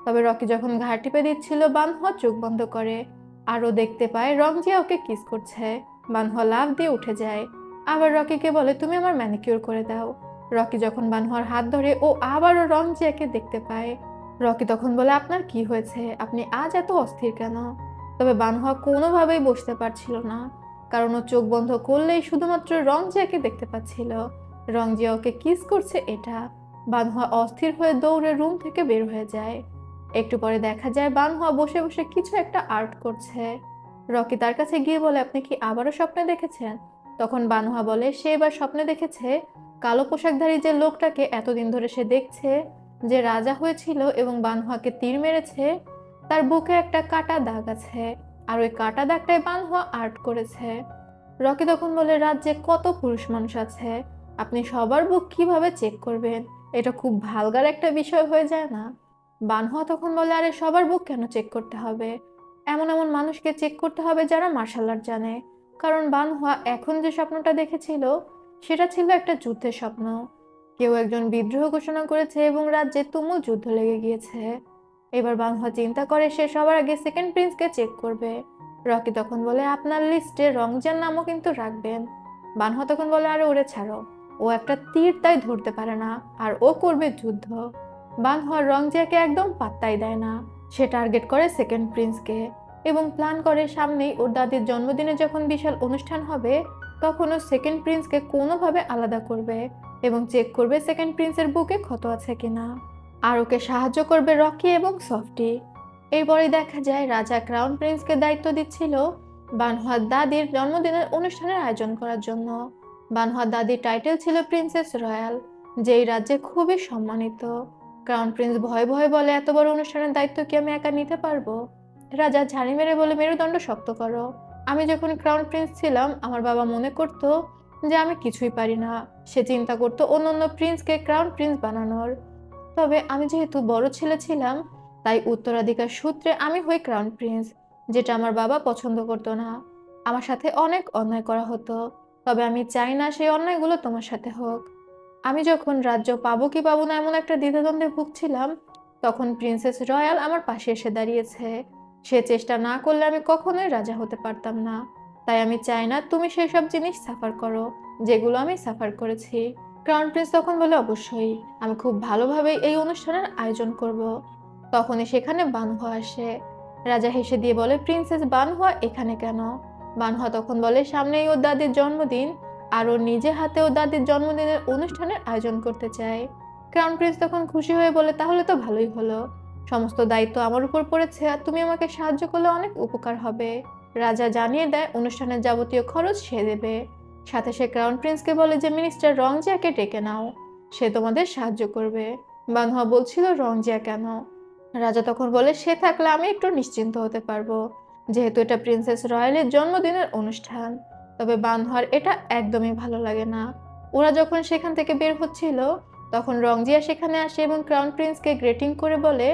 তবে রকি যখন ঘাড় টিপে দিচ্ছিল, বানহুয়া চোখ বন্ধ করে। আর ও দেখতে পায় রংজিয়া ওকে কিস করছে। বানহুয়া লাফ দিয়ে উঠে যায়। আবার রকিকে বলে, তুমি আমার ম্যানিকিউর করে দাও। রকি যখন বানহুয়ার হাত ধরে, ও আবারও রংজিয়াকে দেখতে পায়। রকি তখন বলে, আপনার কি হয়েছে, আপনি আজ এত অস্থির কেন? তবে বানহুয়া কোনোভাবেই বসতে পারছিল না, কারণ ও চোখ বন্ধ করলেই শুধুমাত্র রংজিয়াকে দেখতে পাচ্ছিল। রংজিয়া ওকে কিস করছে এটা। বানহুয়া অস্থির হয়ে দৌড়ে রুম থেকে বের হয়ে যায়। একটু পরে দেখা যায় বানহুয়া বসে বসে কিছু একটা আর্ট করছে। রকি তার কাছে গিয়ে বলে, আপনি কি আবারও স্বপ্নে দেখেছেন? তখন বানহুয়া বলে, সে এবার স্বপ্নে দেখেছে কালো পোশাকধারী যে লোকটাকে এতদিন ধরে সে দেখছে, যে রাজা হয়েছিল এবং বানহুয়াকে তীর মেরেছে, তার বুকে একটা কাটা দাগ আছে। আর ওই কাটা দাগটাই বানহুয়া আর্ট করেছে। রকি তখন বলে, রাজ্যে কত পুরুষ মানুষ আছে, আপনি সবার বুক কিভাবে চেক করবেন? এটা খুব ভালগার একটা বিষয় হয়ে যায় না? বানহুয়া তখন বলে, আরে সবার বুক কেন চেক করতে হবে? এমন এমন মানুষকে চেক করতে হবে যারা মার্শাল আর্ট জানে। কারণ বানহুয়া এখন যে স্বপ্নটা দেখেছিল, সেটা ছিল একটা যুদ্ধের স্বপ্ন। কেউ একজন বিদ্রোহ ঘোষণা করেছে এবং রাজ্যে তুমুল যুদ্ধ লেগে গিয়েছে। এবার বানহুয়া চিন্তা করে সে সবার আগে সেকেন্ড প্রিন্সকে চেক করবে। রকি তখন বলে, আপনার লিস্টে রংজান নামও কিন্তু রাখবেন। বানহুয়া তখন বলে, আরে ওরে ছাড়ো, ও একটা তীর তাই ধরতে পারে না, আর ও করবে যুদ্ধ। বানহুয়া রংজিয়াকে একদম পাত্তাই দেয় না। সে টার্গেট করে সেকেন্ড প্রিন্সকে এবং প্ল্যান করে সামনেই ওর দাদির জন্মদিনে যখন বিশাল অনুষ্ঠান হবে, তখন ও সেকেন্ড প্রিন্সকে কোনোভাবে আলাদা করবে এবং চেক করবে সেকেন্ড প্রিন্সের বুকে ক্ষত আছে কিনা। আর ওকে সাহায্য করবে রকি এবং সফটি। এরপরে দেখা যায় রাজা ক্রাউন প্রিন্সকে দায়িত্ব দিচ্ছিল বানহুয়ার দাদির জন্মদিনের অনুষ্ঠানের আয়োজন করার জন্য। বানহুয়ার দাদির টাইটেল ছিল প্রিন্সেস রয়্যাল, যেই রাজ্যে খুবই সম্মানিত। ক্রাউন প্রিন্স ভয়ে ভয়ে বলে, এত বড় অনুষ্ঠানের দায়িত্ব কি আমি একা নিতে পারবো? রাজা ঝাড়ি মেরে বলে, মেরুদণ্ড শক্ত করো। আমি যখন ক্রাউন প্রিন্স ছিলাম, আমার বাবা মনে করতো যে আমি কিছুই পারি না। সে চিন্তা করতো অন্যান্য প্রিন্সকে ক্রাউন প্রিন্স বানানোর। তবে আমি যেহেতু বড় ছেলে ছিলাম, তাই উত্তরাধিকার সূত্রে আমি হই ক্রাউন প্রিন্স, যেটা আমার বাবা পছন্দ করতো না। আমার সাথে অনেক অন্যায় করা হতো, তবে আমি চাই না সেই অন্যায়গুলো তোমার সাথে হোক। আমি যখন রাজ্য পাবো কি পাবো না এমন একটা দ্বিধাদ্বন্দ্বে ভুগছিলাম, তখন প্রিন্সেস রয়্যাল আমার পাশে এসে দাঁড়িয়েছে। সে চেষ্টা না করলে আমি কখনোই রাজা হতে পারতাম না। তাই আমি চাই না তুমি সেই সব জিনিস সাফার করো যেগুলো আমি সাফার করেছি। ক্রাউন প্রিন্স তখন বলে, অবশ্যই, আমি খুব ভালোভাবে এই অনুষ্ঠানের আয়োজন করব। তখনই সেখানে বানহুয়া আসে। রাজা হেসে দিয়ে বলে, প্রিন্সেস বানহুয়া এখানে কেন? বানহুয়া তখন বলে, সামনেই ওর দাদির জন্মদিন, আর ও নিজে হাতে ও দাদির জন্মদিনের অনুষ্ঠানের আয়োজন করতে চায়। ক্রাউন প্রিন্স তখন খুশি হয়ে বলে, তাহলে তো ভালোই হলো, সমস্ত দায়িত্ব আমার উপর পড়েছে আর তুমি আমাকে সাহায্য করলে অনেক উপকার হবে। রাজা জানিয়ে দেয় অনুষ্ঠানের যাবতীয় খরচ সে দেবে। সাথে সে ক্রাউন প্রিন্সকে বলে যে মিনিস্টার রংজিয়াকে ডেকে নাও, সে তোমাদের সাহায্য করবে। বানহুয়া বলছিল, রংজিয়া কেন? রাজা তখন বলে, সে থাকলে আমি একটু নিশ্চিন্ত হতে পারবো, যেহেতু এটা প্রিন্সেস রয়্যালের জন্মদিনের অনুষ্ঠান। তবে বানহুয়ার এটা একদমই ভালো লাগে না। ওরা যখন সেখান থেকে বের হচ্ছিল, তখন রংজিয়া সেখানে আসে এবং ক্রাউন প্রিন্সকে গ্রেটিং করে বলে,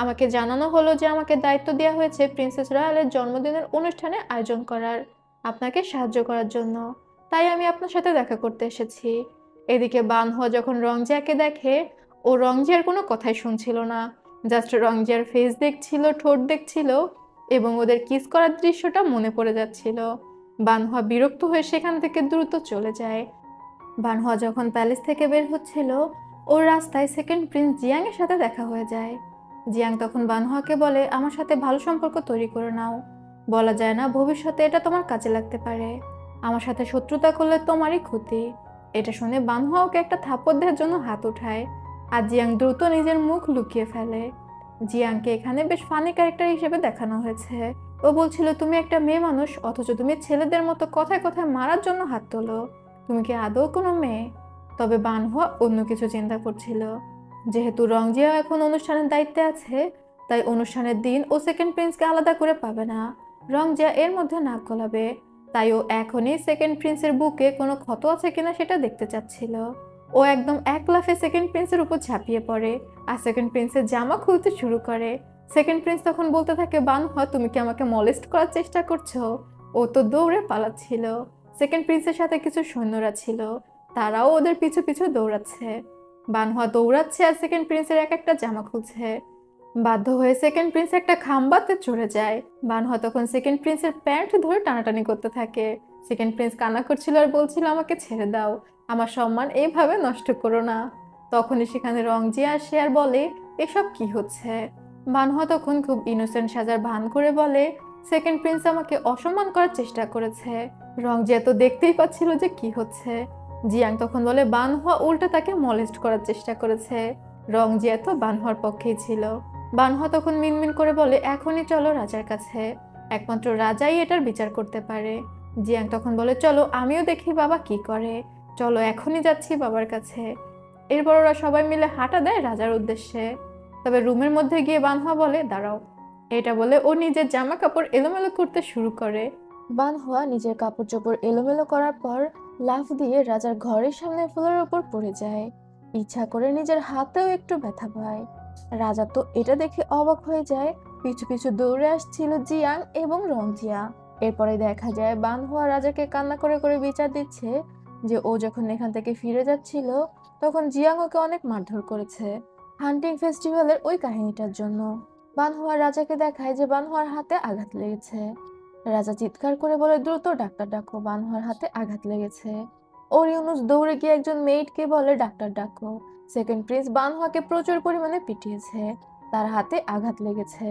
আমাকে জানানো হলো যে আমাকে দায়িত্ব দেওয়া হয়েছে প্রিন্সেস রয়্যালের জন্মদিনের অনুষ্ঠানে আয়োজন করার, আপনাকে সাহায্য করার জন্য। তাই আমি আপনার সাথে দেখা করতে এসেছি। এদিকে বানহুয়া যখন রংজিয়াকে দেখে, ও রংজিয়ার কোনো কথাই শুনছিল না, জাস্ট রংজিয়ার ফেস দেখছিল, ঠোঁট দেখছিল এবং ওদের কিস করার দৃশ্যটা মনে পড়ে যাচ্ছিল। বানহুয়া বিরক্ত হয়ে সেখান থেকে দ্রুত চলে যায়। বানহুয়া যখন প্যালেস থেকে বের হচ্ছিল, ওর রাস্তায় সেকেন্ড প্রিন্স জিয়াং এর সাথে দেখা হয়ে যায়। জিয়াং তখন বানহুয়াকে বলে, আমার সাথে ভালো সম্পর্ক তৈরি করে নাও, বলা যায় না ভবিষ্যতে এটা তোমার কাজে লাগতে পারে, আমার সাথে শত্রুতা করলে তোমারই ক্ষতি। এটা শুনে বানহুয়া ওকে একটা থাপ্পড় দেওয়ার জন্য হাত উঠায়, আর জিয়াং দ্রুত নিজের মুখ লুকিয়ে ফেলে। জিয়াংকে এখানে বেশ ফানি ক্যারেক্টার হিসেবে দেখানো হয়েছে। ও বলছিল, তুমি একটা মেয়ে মানুষ, অথচ তুমি ছেলেদের মতো কথায় কথায় মারার জন্য হাত তোলো, তুমি কি আদৌ কোনো মেয়ে? তবে বানহুয়া অন্য কিছু চিন্তা করছিল। যেহেতু রংজিয়া এখন অনুষ্ঠানের দায়িত্বে আছে, তাই অনুষ্ঠানের দিন ও সেকেন্ড প্রিন্সকে আলাদা করে পাবে না। রংজিয়া এর মধ্যে নাক গলাবে, তাই ও এখনই সেকেন্ড প্রিন্সের বুকে কোনো ক্ষত আছে কিনা সেটা দেখতে চাচ্ছিল। ও একদম এক লাফে সেকেন্ড প্রিন্সের উপর ঝাঁপিয়ে পড়ে আর সেকেন্ড প্রিন্সের জামা খুলতে শুরু করে। সেকেন্ড প্রিন্স তখন বলতে থাকে, বানহুয়া তুমি কি আমাকে মলেস্ট করার চেষ্টা করছো? ও তো দৌড়ে পালাচ্ছিল। সেকেন্ড প্রিন্সের সাথে কিছু সৈন্যরা ছিল, তারাও ওদের পিছু পিছু দৌড়াচ্ছে। বানহুয়া দৌড়াচ্ছে আর সেকেন্ড প্রিন্সের এক একটা জামা খুলছে। বাধ্য হয়ে সেকেন্ড প্রিন্স একটা খাম্বাতে চড়ে যায়। বানহুয়া তখন সেকেন্ড প্রিন্সের প্যান্ট ধরে টানাটানি করতে থাকে। সেকেন্ড প্রিন্স কান্না করছিল আর বলছিল, আমাকে ছেড়ে দাও, আমার সম্মান এইভাবে নষ্ট করো না। তখনই সেখানে রংজিয়া আসে আর বলে, এসব কি হচ্ছে? বানহুয়া তখন খুব ইনোসেন্ট সাজার ভান করে বলে, সেকেন্ড প্রিন্স আমাকে অসম্মান করার চেষ্টা করেছে। রংজিয়া তো দেখতেই পাচ্ছিল যে কি হচ্ছে। জিয়াং তখন বলে, বানহুয়া উল্টে তাকে মলেস্ট করার চেষ্টা করেছে। রংজিয়া তো বানহুয়ার পক্ষেই ছিল। বানহুয়া তখন মিনমিন করে বলে, এখনই চলো রাজার কাছে, একমাত্র রাজাই এটার বিচার করতে পারে। জিয়াং তখন বলে, চলো আমিও দেখি বাবা কি করে, চলো এখনই যাচ্ছি বাবার কাছে। এরপর ওরা সবাই মিলে হাঁটা দেয় রাজার উদ্দেশ্যে। তবে রুমের মধ্যে গিয়ে বানহুয়া বলে, দাঁড়াও। এটা বলে ও নিজের জামা কাপড় এলোমেলো করতে শুরু করে। বানহুয়া নিজের কাপড় চোপড় এলোমেলো করার পর লাফ দিয়ে রাজার ঘরের সামনে ফ্লোরের উপর পড়ে যায়। ইচ্ছা করে নিজের হাতেও একটু ব্যথা পায়। রাজা তো এটা দেখে অবাক হয়ে যায়। পিছু পিছু দৌড়ে আসছিল জিয়াং এবং রংজিয়া। এরপরে দেখা যায় বানহুয়া রাজাকে কান্না করে করে বিচার দিচ্ছে যে ও যখন এখান থেকে ফিরে যাচ্ছিল, তখন জিয়াং ওকে অনেক মারধর করেছে হান্টিং ফেস্টিভ্যালের ওই কাহিনীটার জন্য। বানহুয়া রাজাকে দেখায় যে বানহুয়ার হাতে আঘাত লেগেছে। রাজা চিৎকার করে বলে, দ্রুত ডাক্তার ডাকো, বানহুয়ার হাতে আঘাত লেগেছে। ইউনুস দৌড়ে গিয়ে একজন মেইডকে বলে, ডাক্তার ডাকো। সেকেন্ড প্রিন্স বানহুয়াকে প্রচুর পরিমাণে পিটিয়েছে, তার হাতে আঘাত লেগেছে।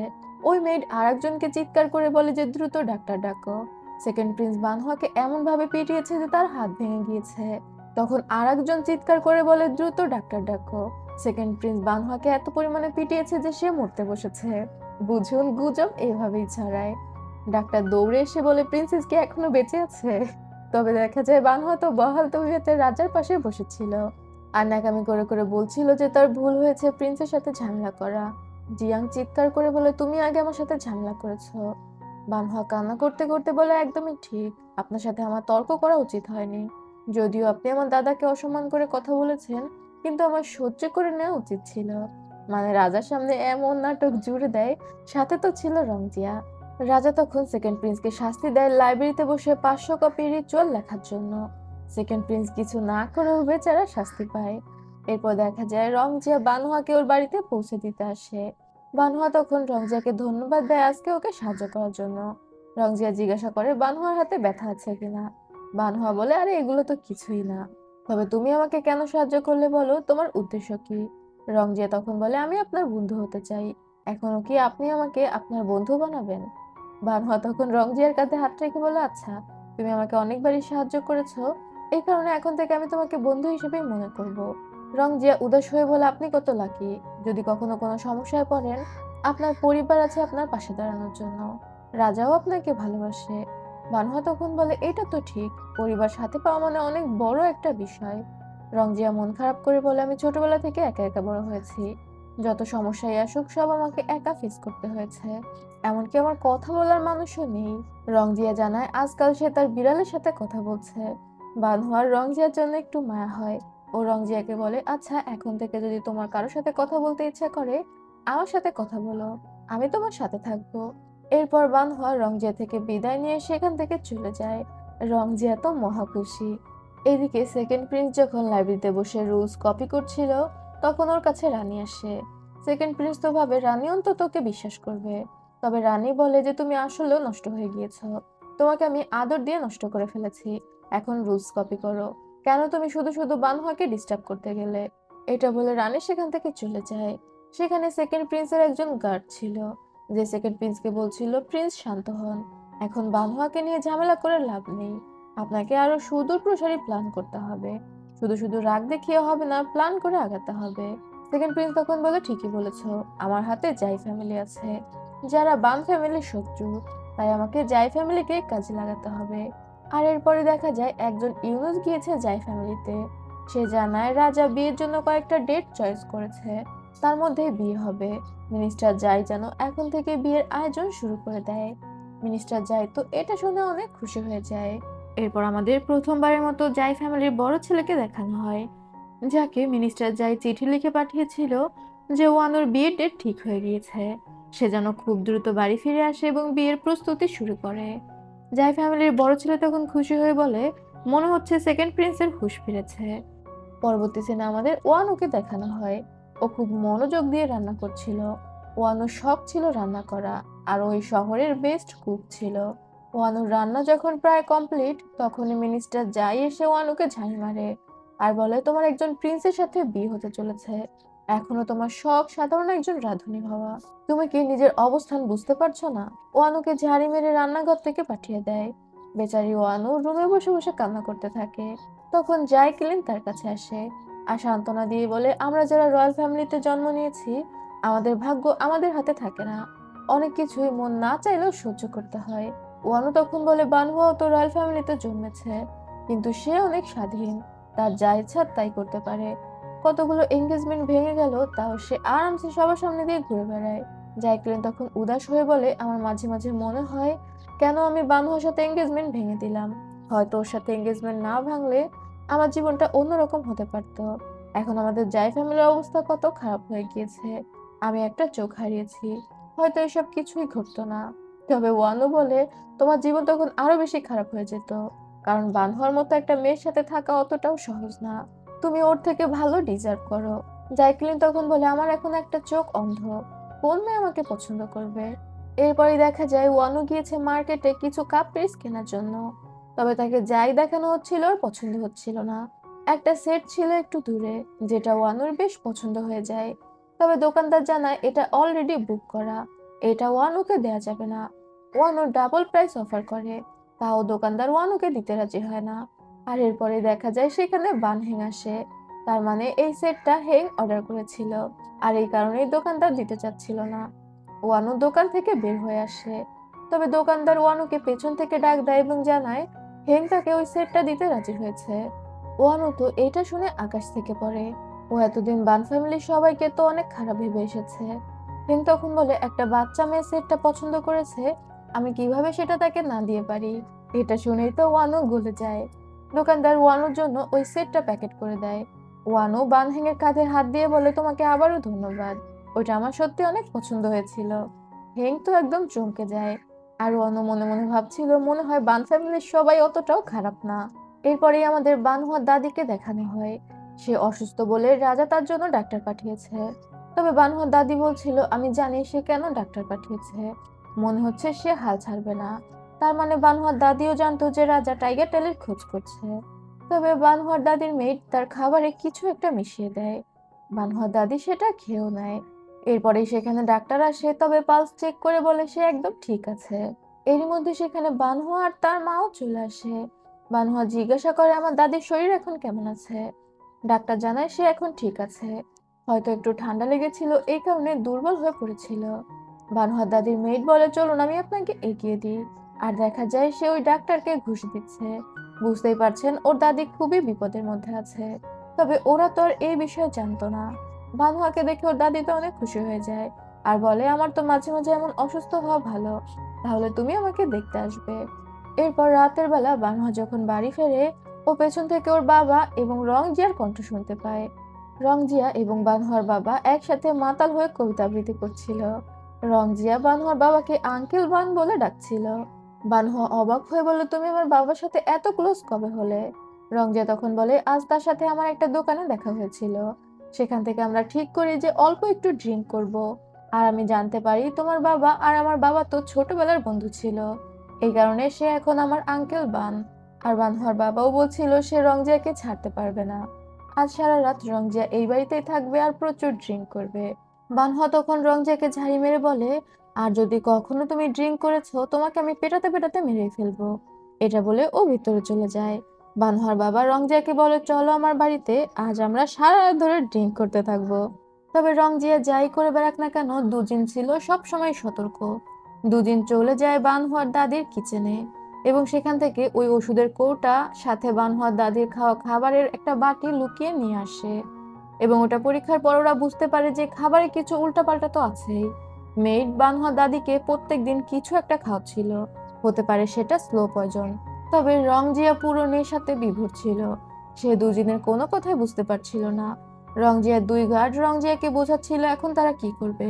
ওই মেইড আরেকজনকে চিৎকার করে বলে যে দ্রুত ডাক্তার ডাকো। সেকেন্ড প্রিন্স বানহুয়াকে এমন ভাবে পিটিয়েছে যে তার হাত ভেঙে গিয়েছে। তখন আরেকজন চিৎকার করে বলে, দ্রুত ডাক্তার ডাকো। সেকেন্ড প্রিন্স বানহুয়াকে এত পরিমাণে পিটিয়েছে যে সে মরতে বসেছে। বুঝুন, গুজব এভাবেই ছড়ায়। ডাক্তার দৌড়ে এসে বলে, প্রিন্সেস কি এখনো বেঁচে আছে? তবে দেখা যায় বানহুয়া তো বহাল তবিয়তে রাজার পাশে বসেছিল আর ন্যাকামি করে করে বলছিল যে তার ভুল হয়েছে প্রিন্সের সাথে ঝামেলা করা। জিয়াং চিৎকার করে বলে, তুমি আগে আমার সাথে ঝামেলা করেছো। বানহুয়া কান্না করতে করতে বলে, একদমই ঠিক, আপনার সাথে আমার তর্ক করা উচিত হয়নি। যদিও আপনি আমার দাদাকে অসম্মান করে কথা বলেছেন, কিন্তু আমার সহ্য করে নেওয়া উচিত ছিল। মানে রাজার সামনে এমন নাটক জুড়ে দেয়, সাথে তো ছিল রংজিয়া। রাজা তখন সেকেন্ড প্রিন্সকে শাস্তি দেয় লাইব্রেরিতে বসে 500 কপি রিচুয়াল লেখার জন্য। সেকেন্ড প্রিন্স কিছু না করেও বেচারা শাস্তি পায়। এরপর দেখা যায় রংজিয়া বানহাকে ওর বাড়িতে পৌঁছে দিতে আসে। বানহা তখন রংজিয়াকে ধন্যবাদ দেয় আজকে ওকে সাহায্য করার জন্য। রংজিয়া জিজ্ঞাসা করে বানহার হাতে ব্যথা আছে কিনা। বানহা বলে, আরে এগুলো তো কিছুই না, তবে তুমি আমাকে কেন সাহায্য করলে বলো, তোমার উদ্দেশ্য কি? রংজিয়া তখন বলে, আমি আপনার বন্ধু হতে চাই। এখনো কি আপনি আমাকে আপনার বন্ধু বানাবেন? বানহা তখন রংজিয়ার কাঁধে হাত রেখে বলে, আচ্ছা, তুমি আমাকে অনেকবারই সাহায্য করেছো, এই কারণে এখন থেকে আমি তোমাকে বন্ধু হিসেবেই মনে করব। রংজিয়া উদাস হয়ে বলে, আপনি কত লাকি, যদি কখনো কোনো সমস্যায় পড়েন আপনার পরিবার আছে আপনার পাশে দাঁড়ানোর জন্য। রাজাও আপনাকে ভালোবাসে। বানহা তখন বলে, এটা তো ঠিক, পরিবার সাথে পাওয়া মানে অনেক বড় একটা বিষয়। রংজিয়া মন খারাপ করে বলে, আমি ছোটবেলা থেকে একা একা বড় হয়েছি, যত সমস্যাই আসুক সব আমাকে একা ফেস করতে হয়েছে, এমনকি আমার কথা বলার মানুষও নেই। রংজিয়া জানায় আজকাল সে তার বিড়ালের সাথে কথা বলছে। বানহার রংজিয়ার জন্য একটু মায়া হয়। ও রংজিয়াকে বলে, আচ্ছা, এখন থেকে যদি তোমার কারোর সাথে কথা বলতে ইচ্ছা করে আমার সাথে কথা বলো, আমি তোমার সাথে থাকবো। এরপর বানহা রংজিয়া থেকে বিদায় নিয়ে সেখান থেকে চলে যায়। রংজিয়া তো মহা খুশি। এদিকে সেকেন্ড প্রিন্স যখন লাইব্রেরিতে বসে রুলস কপি করছিল তখন ওর কাছে রানী আসে। সেকেন্ড প্রিন্স তো ভাবে রানী অন্তত ওকে বিশ্বাস করবে, তবে রানী বলে যে তুমি আসলেও নষ্ট হয়ে গিয়েছো, তোমাকে আমি আদর দিয়ে নষ্ট করে ফেলেছি, এখন রুলস কপি করো, কেন তুমি শুধু শুধু বানহাকে ডিস্টার্ব করতে গেলে? এটা বলে রানী সেখান থেকে চলে যায়। সেখানে সেকেন্ড প্রিন্সের একজন গার্ড ছিল, যে সেকেন্ড প্রিন্সকে বলছিল, প্রিন্স শান্ত হন, এখন বানহাকে নিয়ে ঝামেলা করে লাভ নেই, আপনাকে আরো সুদূর প্রসারী প্ল্যান করতে হবে, শুধু শুধু রাগ দেখিয়ে হবে না, প্ল্যান করে আগাতে হবে। সেকেন্ড প্রিন্স তখন বলে, ঠিকই বলেছো, আমার হাতে জাই ফ্যামিলি আছে, যারা বান ফ্যামিলির শত্রু, তাই আমাকে জাই ফ্যামিলিকে কাজে লাগাতে হবে। আর এরপরে দেখা যায় একজন ইউনুস গিয়েছে জাই ফ্যামিলিতে। সে জানায় রাজা বিয়ের জন্য কয়েকটা ডেট চয়েস করেছে, তার মধ্যে বিয়ে হবে। মিনিস্টার জাই যেন এখন থেকে বিয়ের আয়োজন শুরু করে দেয়। মিনিস্টার জাই তো এটা শুনে অনেক খুশি হয়ে যায়। এরপর আমাদের প্রথমবারের মতো জাই ফ্যামিলির বড় ছেলেকে দেখানো হয়, যাকে মিনিস্টার জাই চিঠি লিখে পাঠিয়েছিল যে ওয়ানোর বিয়ের ডেট ঠিক হয়ে গিয়েছে, সে যেন খুব দ্রুত বাড়ি ফিরে আসে এবং বিয়ের প্রস্তুতি শুরু করে। জাই ফ্যামিলির বড় ছেলে তখন খুশি হয়ে বলে, মনে হচ্ছে সেকেন্ড প্রিন্সের হুঁশ ফিরেছে। পরবর্তী সিনে আমাদের ওয়ানুকে দেখানো হয়। ও খুব মনোযোগ দিয়ে রান্না করছিল। ওয়ানুর শখ ছিল রান্না করা, আর ওই শহরের বেস্ট কুক ছিল। ওয়ানুর রান্না যখন প্রায় কমপ্লিট তখনই মিনিস্টার যাই এসে ওয়ানুকে ঝাড়ি মারে আর বলে, তোমার একজন প্রিন্সের সাথে বিয়ে হতে চলেছে, এখনো তোমার শখ সাধারণ একজন রাঁধুনি হওয়া, তুমি কি নিজের অবস্থান বুঝতে পারছো না? ওয়ানুকে ঝাড়ি মেরে রান্নাঘর থেকে পাঠিয়ে দেয়। বেচারি ওয়ানু রুমে বসে বসে কান্না করতে থাকে। তখন জাইকেলিন তার কাছে আসে আর সান্ত্বনা দিয়ে বলে, আমরা যারা রয়্যাল ফ্যামিলিতে জন্ম নিয়েছি আমাদের ভাগ্য আমাদের হাতে থাকে না, অনেক কিছুই মন না চাইলেও সহ্য করতে হয়। ওয়ানু তখন বলে, বানহুয়াও তো রয়্যাল ফ্যামিলিতে জন্মেছে, কিন্তু সে অনেক স্বাধীন, তার যা ইচ্ছা তাই করতে পারে, কতগুলো এঙ্গেজমেন্ট ভেঙে গেল তাও সে আরামসে সবার সামনে দিয়ে ঘুরে বেড়ায়। জাইকেলিন তখন উদাস হয়ে বলে, আমার মাঝে মাঝে মনে হয় কেন আমি বানহুয়ার সাথে এঙ্গেজমেন্ট ভেঙে দিলাম, হয়তো ওর সাথে এঙ্গেজমেন্ট না ভাঙলে আমার জীবনটা অন্যরকম হতে পারতো। এখন আমাদের জাই ফ্যামিলির অবস্থা কত খারাপ হয়ে গিয়েছে, আমি একটা চোখ হারিয়েছি, হয়তো এসব কিছুই ঘটতো না। তবে ওয়ানু বলে, তোমার জীবন তখন আরো বেশি খারাপ হয়ে যেত, কারণ বানহর মতো একটা মেয়ের সাথে থাকা অতটাও সহজ না, তুমি ওর থেকে ভালো ডিজার্ভ করো। জাইক্লিন তখন বলে, আমার এখন একটা চোখ অন্ধ, কোন মেয়ে আমাকে পছন্দ করবে? এরপরই দেখা যায় ওয়ানু গিয়েছে মার্কেটে কিছু কাপ পিস কেনার জন্য, তবে তাকে যাই দেখানো হচ্ছিল ওর পছন্দ হচ্ছিল না। একটা সেট ছিল একটু দূরে, যেটা ওয়ানুর বেশ পছন্দ হয়ে যায়, তবে দোকানদার জানায় এটা অলরেডি বুক করা, এটা ওয়ানুকে দেয়া যাবে না। ওয়ানু ডাবল প্রাইস অফার করে, তাও দোকানদার ওয়ানুকে দিতে রাজি হয় না। আর এরপরে দেখা যায় সেখানে বানহেং আসে, তার মানে এই সেটটা হেং অর্ডার করেছিল, আর এই কারণেই দোকানদার দিতে চাচ্ছিল না। ওয়ানু দোকান থেকে বের হয়ে আসে, তবে দোকানদার ওয়ানুকে পেছন থেকে ডাক দেয় এবং জানায় হেং তাকে ওই সেটটা দিতে রাজি হয়েছে। ওয়ানু তো এটা শুনে আকাশ থেকে পড়ে, ও এতদিন বান ফ্যামিলির সবাইকে তো অনেক খারাপ ভেবে এসেছে। হেং তখন বলে, একটা বাচ্চা মেয়ে সেটটা পছন্দ করেছে, আমি কিভাবে সেটা তাকে না দিয়ে পারি? এটা শুনেই তো ওয়ানু গলে যায়। দোকানদার ওয়ানুর জন্য ওই সেটটা প্যাকেট করে দেয়। ওয়ানু বানহেং এর কাঁধে হাত দিয়ে বলে, তোমাকে আবারও ধন্যবাদ, ওইটা আমার সত্যি অনেক পছন্দ হয়েছিল। হেং তো একদম চমকে যায়। আর অন্য মনে মনে ভাবছিল মনে হয় বান ফ্যামিলির সবাই অতটাও খারাপ না। এরপরেই আমাদের বানহুয়ার দাদিকে দেখানো হয়। সে অসুস্থ বলে রাজা তার জন্য ডাক্তার পাঠিয়েছে। তবে বানহুয়ার দাদি বলছিল আমি জানি সে কেন ডাক্তার পাঠিয়েছে। মনে হচ্ছে সে হাল ছাড়বে না। তার মানে বানহুয়ার দাদিও জানতো যে রাজা টাইগার টেলের খোঁজ করছে। তবে বানহুয়ার দাদির মেয়েট তার খাবারে কিছু একটা মিশিয়ে দেয়। বানহুয়ার দাদি সেটা খেয়েও নেয়। এরপরেই সেখানে ডাক্তার আসে, তবে পালস চেক করে বলে সে একদম ঠিক আছে। এরই মধ্যে সেখানে বানহুয়া আর তার মাও চলে আসে। বানহুয়া জিজ্ঞাসা করে আমার দাদির শরীর এখন কেমন আছে। ডাক্তার জানায় সে এখন ঠিক আছে, হয়তো একটু ঠান্ডা লেগেছিল, এই কারণে দুর্বল হয়ে পড়েছিল। বানহুয়ার দাদির মেয়েট বলে চলুন আমি আপনাকে এগিয়ে দিই। আর দেখা যায় সে ওই ডাক্তারকে ঘুষ দিচ্ছে। বুঝতেই পারছেন ওর দাদি খুবই বিপদের মধ্যে আছে। তবে ওরা তো আর এই বিষয়ে জানতো না। বানহুয়াকে দেখে ওর দাদি তো অনেক খুশি হয়ে যায় আর বলে আমার তো মাঝে মাঝে এমন অসুস্থ হওয়া ভালো, তাহলে তুমি আমাকে দেখতে আসবে। এরপর রাতের বেলা বানহা যখন বাড়ি ফেরে, ও পেছন থেকে ওর বাবা এবং রংজিয়ার কণ্ঠ শুনতে পায়। রংজিয়া এবং বানহার বাবা একসাথে মাতাল হয়ে কবিতা আবৃত্তি করছিল। রংজিয়া বানহার বাবাকে আঙ্কেল বান বলে ডাকছিল। বানহা অবাক হয়ে বলল তুমি আমার বাবার সাথে এত ক্লোজ কবে হলে? রংজিয়া তখন বলে আজ তার সাথে আমার একটা দোকানে দেখা হয়েছিল। সেখান থেকে আমরা ঠিক করি যে অল্প একটু ড্রিঙ্ক করব। আর আমি জানতে পারি তোমার বাবা আর আমার বাবা তো ছোটবেলার বন্ধু ছিল, এই কারণে সে এখন আমার আঙ্কেল বান। আর বানহার বাবাও বলছিল সে রংজিয়াকে ছাড়তে পারবে না। আজ সারা রাত রংজিয়া এই বাড়িতেই থাকবে আর প্রচুর ড্রিঙ্ক করবে। বানহা তখন রংজিয়াকে ঝাড়ি মেরে বলে আর যদি কখনো তুমি ড্রিঙ্ক করেছো তোমাকে আমি পেটাতে পেটাতে মেরে ফেলবো। এটা বলে ও ভিতরে চলে যায়। বানহার বাবা রংজিয়াকে বলে চলো আমার বাড়িতে, আজ আমরা সারা রাত ধরে ড্রিঙ্ক করতে থাকবো। তবে রংজিয়া যাই করে বেড়াক না কেন দুজিন ছিল সব সময় সতর্ক। দুদিন চলে যায় বানহুয়ার দাদির কিচেনে এবং সেখান থেকে ওই ওষুধের কৌটা সাথে বানহুয়ার দাদির খাওয়া খাবারের একটা বাটি লুকিয়ে নিয়ে আসে। এবং ওটা পরীক্ষার পর ওরা বুঝতে পারে যে খাবারে কিছু উল্টাপাল্টা তো আছেই। মেইড বানহুয়ার দাদিকে প্রত্যেক দিন কিছু একটা খাওয়াচ্ছিল, হতে পারে সেটা স্লো পয়জন। তবে রংজিয়া পুরো নেশাতে বিভোর ছিল। সে দুদিনের কোনো কথাই বুঝতে পারছিল না। রংজিয়ার দুই গার্ড রংজিয়াকে বোঝাচ্ছিল এখন তারা কি করবে,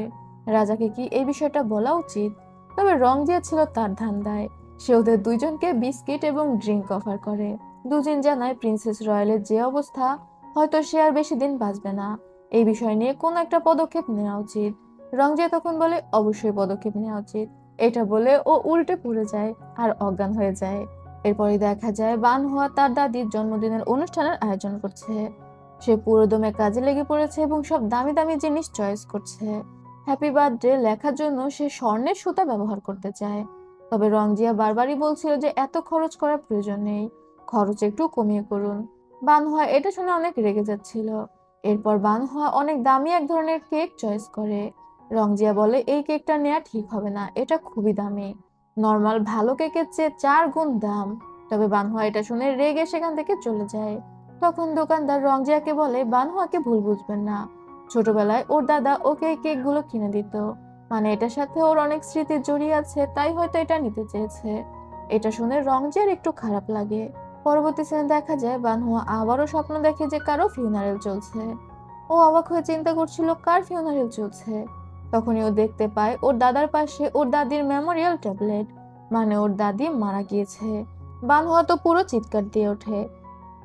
রাজাকে কি এই বিষয়টা বলা উচিত। তবে রংজিয়া ছিল তার ধান্দায়। সে ওদের দুইজনকে বিস্কিট এবং ড্রিঙ্ক অফার করে। দুজন জানায় প্রিন্সেস রয়্যালের যে অবস্থা, হয়তো সে আর বেশি দিন বাঁচবে না। এই বিষয় নিয়ে কোনো একটা পদক্ষেপ নেওয়া উচিত। রংজিয়া তখন বলে অবশ্যই পদক্ষেপ নেওয়া উচিত। এটা বলে ও উল্টে পড়ে যায় আর অজ্ঞান হয়ে যায়। এরপরে দেখা যায় বানহুয়া তার দাদির জন্মদিনের অনুষ্ঠানের আয়োজন করছে। সে পুরোদমে কাজে লেগে পড়েছে এবং সব দামি দামি জিনিস চয়েস করছে। হ্যাপি বার্থডে লেখার জন্য সে স্বর্ণের সুতা ব্যবহার করতে চায়। তবে রংজিয়া বারবারই বলছিল যে এত খরচ করার প্রয়োজন নেই, খরচ একটু কমিয়ে করুন। বানহুয়া এটা শুনে অনেক রেগে যাচ্ছিল। এরপর বানহুয়া অনেক দামি এক ধরনের কেক চয়েস করে। রংজিয়া বলে এই কেকটা নেওয়া ঠিক হবে না, এটা খুবই দামি, নর্মাল ভালো কেকের চেয়ে 4 গুণ দাম। তবে বানহুয়া এটা শুনে রেগে সেখান থেকে চলে যায়। তখন দোকানদার রংজিয়াকে বলে বানহুয়াকে ভুল বুঝবেন না, ছোটবেলায় ওর দাদা ওকে এই কেকগুলো কিনে দিত, মানে এটার সাথে ওর অনেক স্মৃতি জড়িয়ে আছে, তাই হয়তো এটা নিতে চেয়েছে। এটা শুনে রংজিয়ার একটু খারাপ লাগে। পরবর্তী সিনে দেখা যায় বানহুয়া আবারও স্বপ্ন দেখে যে কারো ফিউনারেল চলছে। ও অবাক হয়ে চিন্তা করছিল কার ফিউনারেল চলছে। তখনই ও দেখতে পায় ওর দাদার পাশে ওর দাদির মেমোরিয়াল ট্যাবলেট, মানে ওর দাদি মারা গিয়েছে। বানহুয়া তো পুরো চিৎকার দিয়ে ওঠে।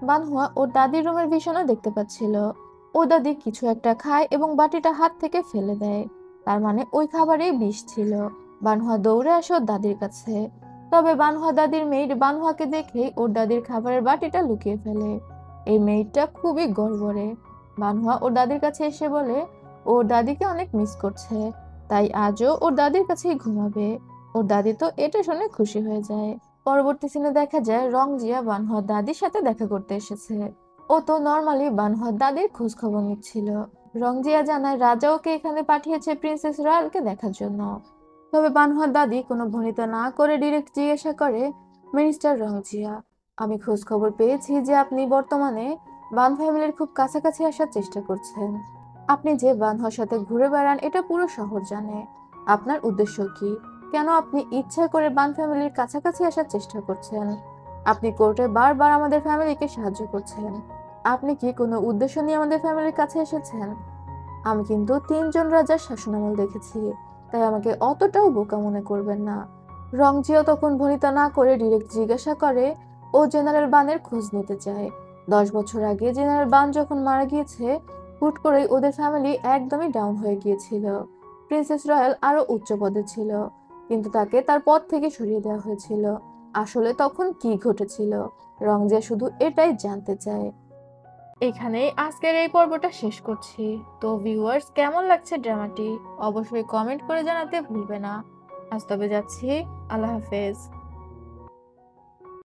বানহুয়া ওর দাদির রুমের ভিশনও দেখতে পাচ্ছিল। ওর দাদি কিছু একটা খায় এবং বাটিটা হাত থেকে ফেলে দেয়, তার মানে ওই খাবারেই বিষ ছিল। বানহুয়া দৌড়ে আসে ওর দাদির কাছে। তবে বানহুয়া দাদির মেয়েট বানহুয়াকে দেখে ওর দাদির খাবারের বাটিটা লুকিয়ে ফেলে। এই মেয়েটটা খুবই গড়বড়ে। বানহুয়া ওর দাদির কাছে এসে বলে ওর দাদিকে অনেক মিস করছে, তাই আজও ওর দাদির কাছেই ঘুমাবে। ওর দাদি তো এটা শুনে খুশি হয়ে যায়। পরবর্তী সিনে দেখা যায় রংজিয়া বানহুয়ার দাদির সাথে দেখা করতে এসেছে। ও তো নর্মালি বানহুয়ার দাদির খোঁজ খবর নিচ্ছিল। রংজিয়া জানায় রাজা ওকে এখানে পাঠিয়েছে প্রিন্সেস রয়্যালকে দেখার জন্য। তবে বানহুয়ার দাদি কোনো ভনিতা না করে ডিরেক্ট জিজ্ঞাসা করে মিনিস্টার রংজিয়া, আমি খোঁজ খবর পেয়েছি যে আপনি বর্তমানে বান ফ্যামিলির খুব কাছাকাছি আসার চেষ্টা করছেন। আপনি যে বানহুয়ার সাথে ঘুরে বেড়ান এটা পুরো শহর জানে। আপনার উদ্দেশ্য কি? কেন আপনি ইচ্ছা করে বান ফ্যামিলির কাছাকাছি আসার চেষ্টা করছেন? আপনি কোর্টে বারবার আমাদের ফ্যামিলিকে সাহায্য করছেন। আপনি কি কোনো উদ্দেশ্য নিয়ে আমাদের ফ্যামিলির কাছে এসেছেন? আমি কিন্তু 3 জন রাজার শাসনামল দেখেছি, তাই আমাকে অতটাও বোকা মনে করবেন না। রংজিও তখন ভনিতা না করে ডিরেক্ট জিজ্ঞাসা করে ও জেনারেল বানের খোঁজ নিতে চায়। 10 বছর আগে জেনারেল বান যখন মারা গিয়েছে, হুট করেই ওদের ফ্যামিলি একদমই ডাউন হয়ে গিয়েছিল। প্রিন্সেস রয়্যাল আরো উচ্চ পদে ছিল, কিন্তু তাকে তার পদ থেকে সরিয়ে দেওয়া হয়েছিল। আসলে তখন কি ঘটেছিল? রংজিয়া শুধু এটাই জানতে চায়। এখানেই আজকের এই পর্বটা শেষ করছি। তো ভিউয়ার্স, কেমন লাগছে ড্রামাটি? অবশ্যই কমেন্ট করে জানাতে ভুলবে না। আজ তবে যাচ্ছি। আল্লাহ হাফেজ।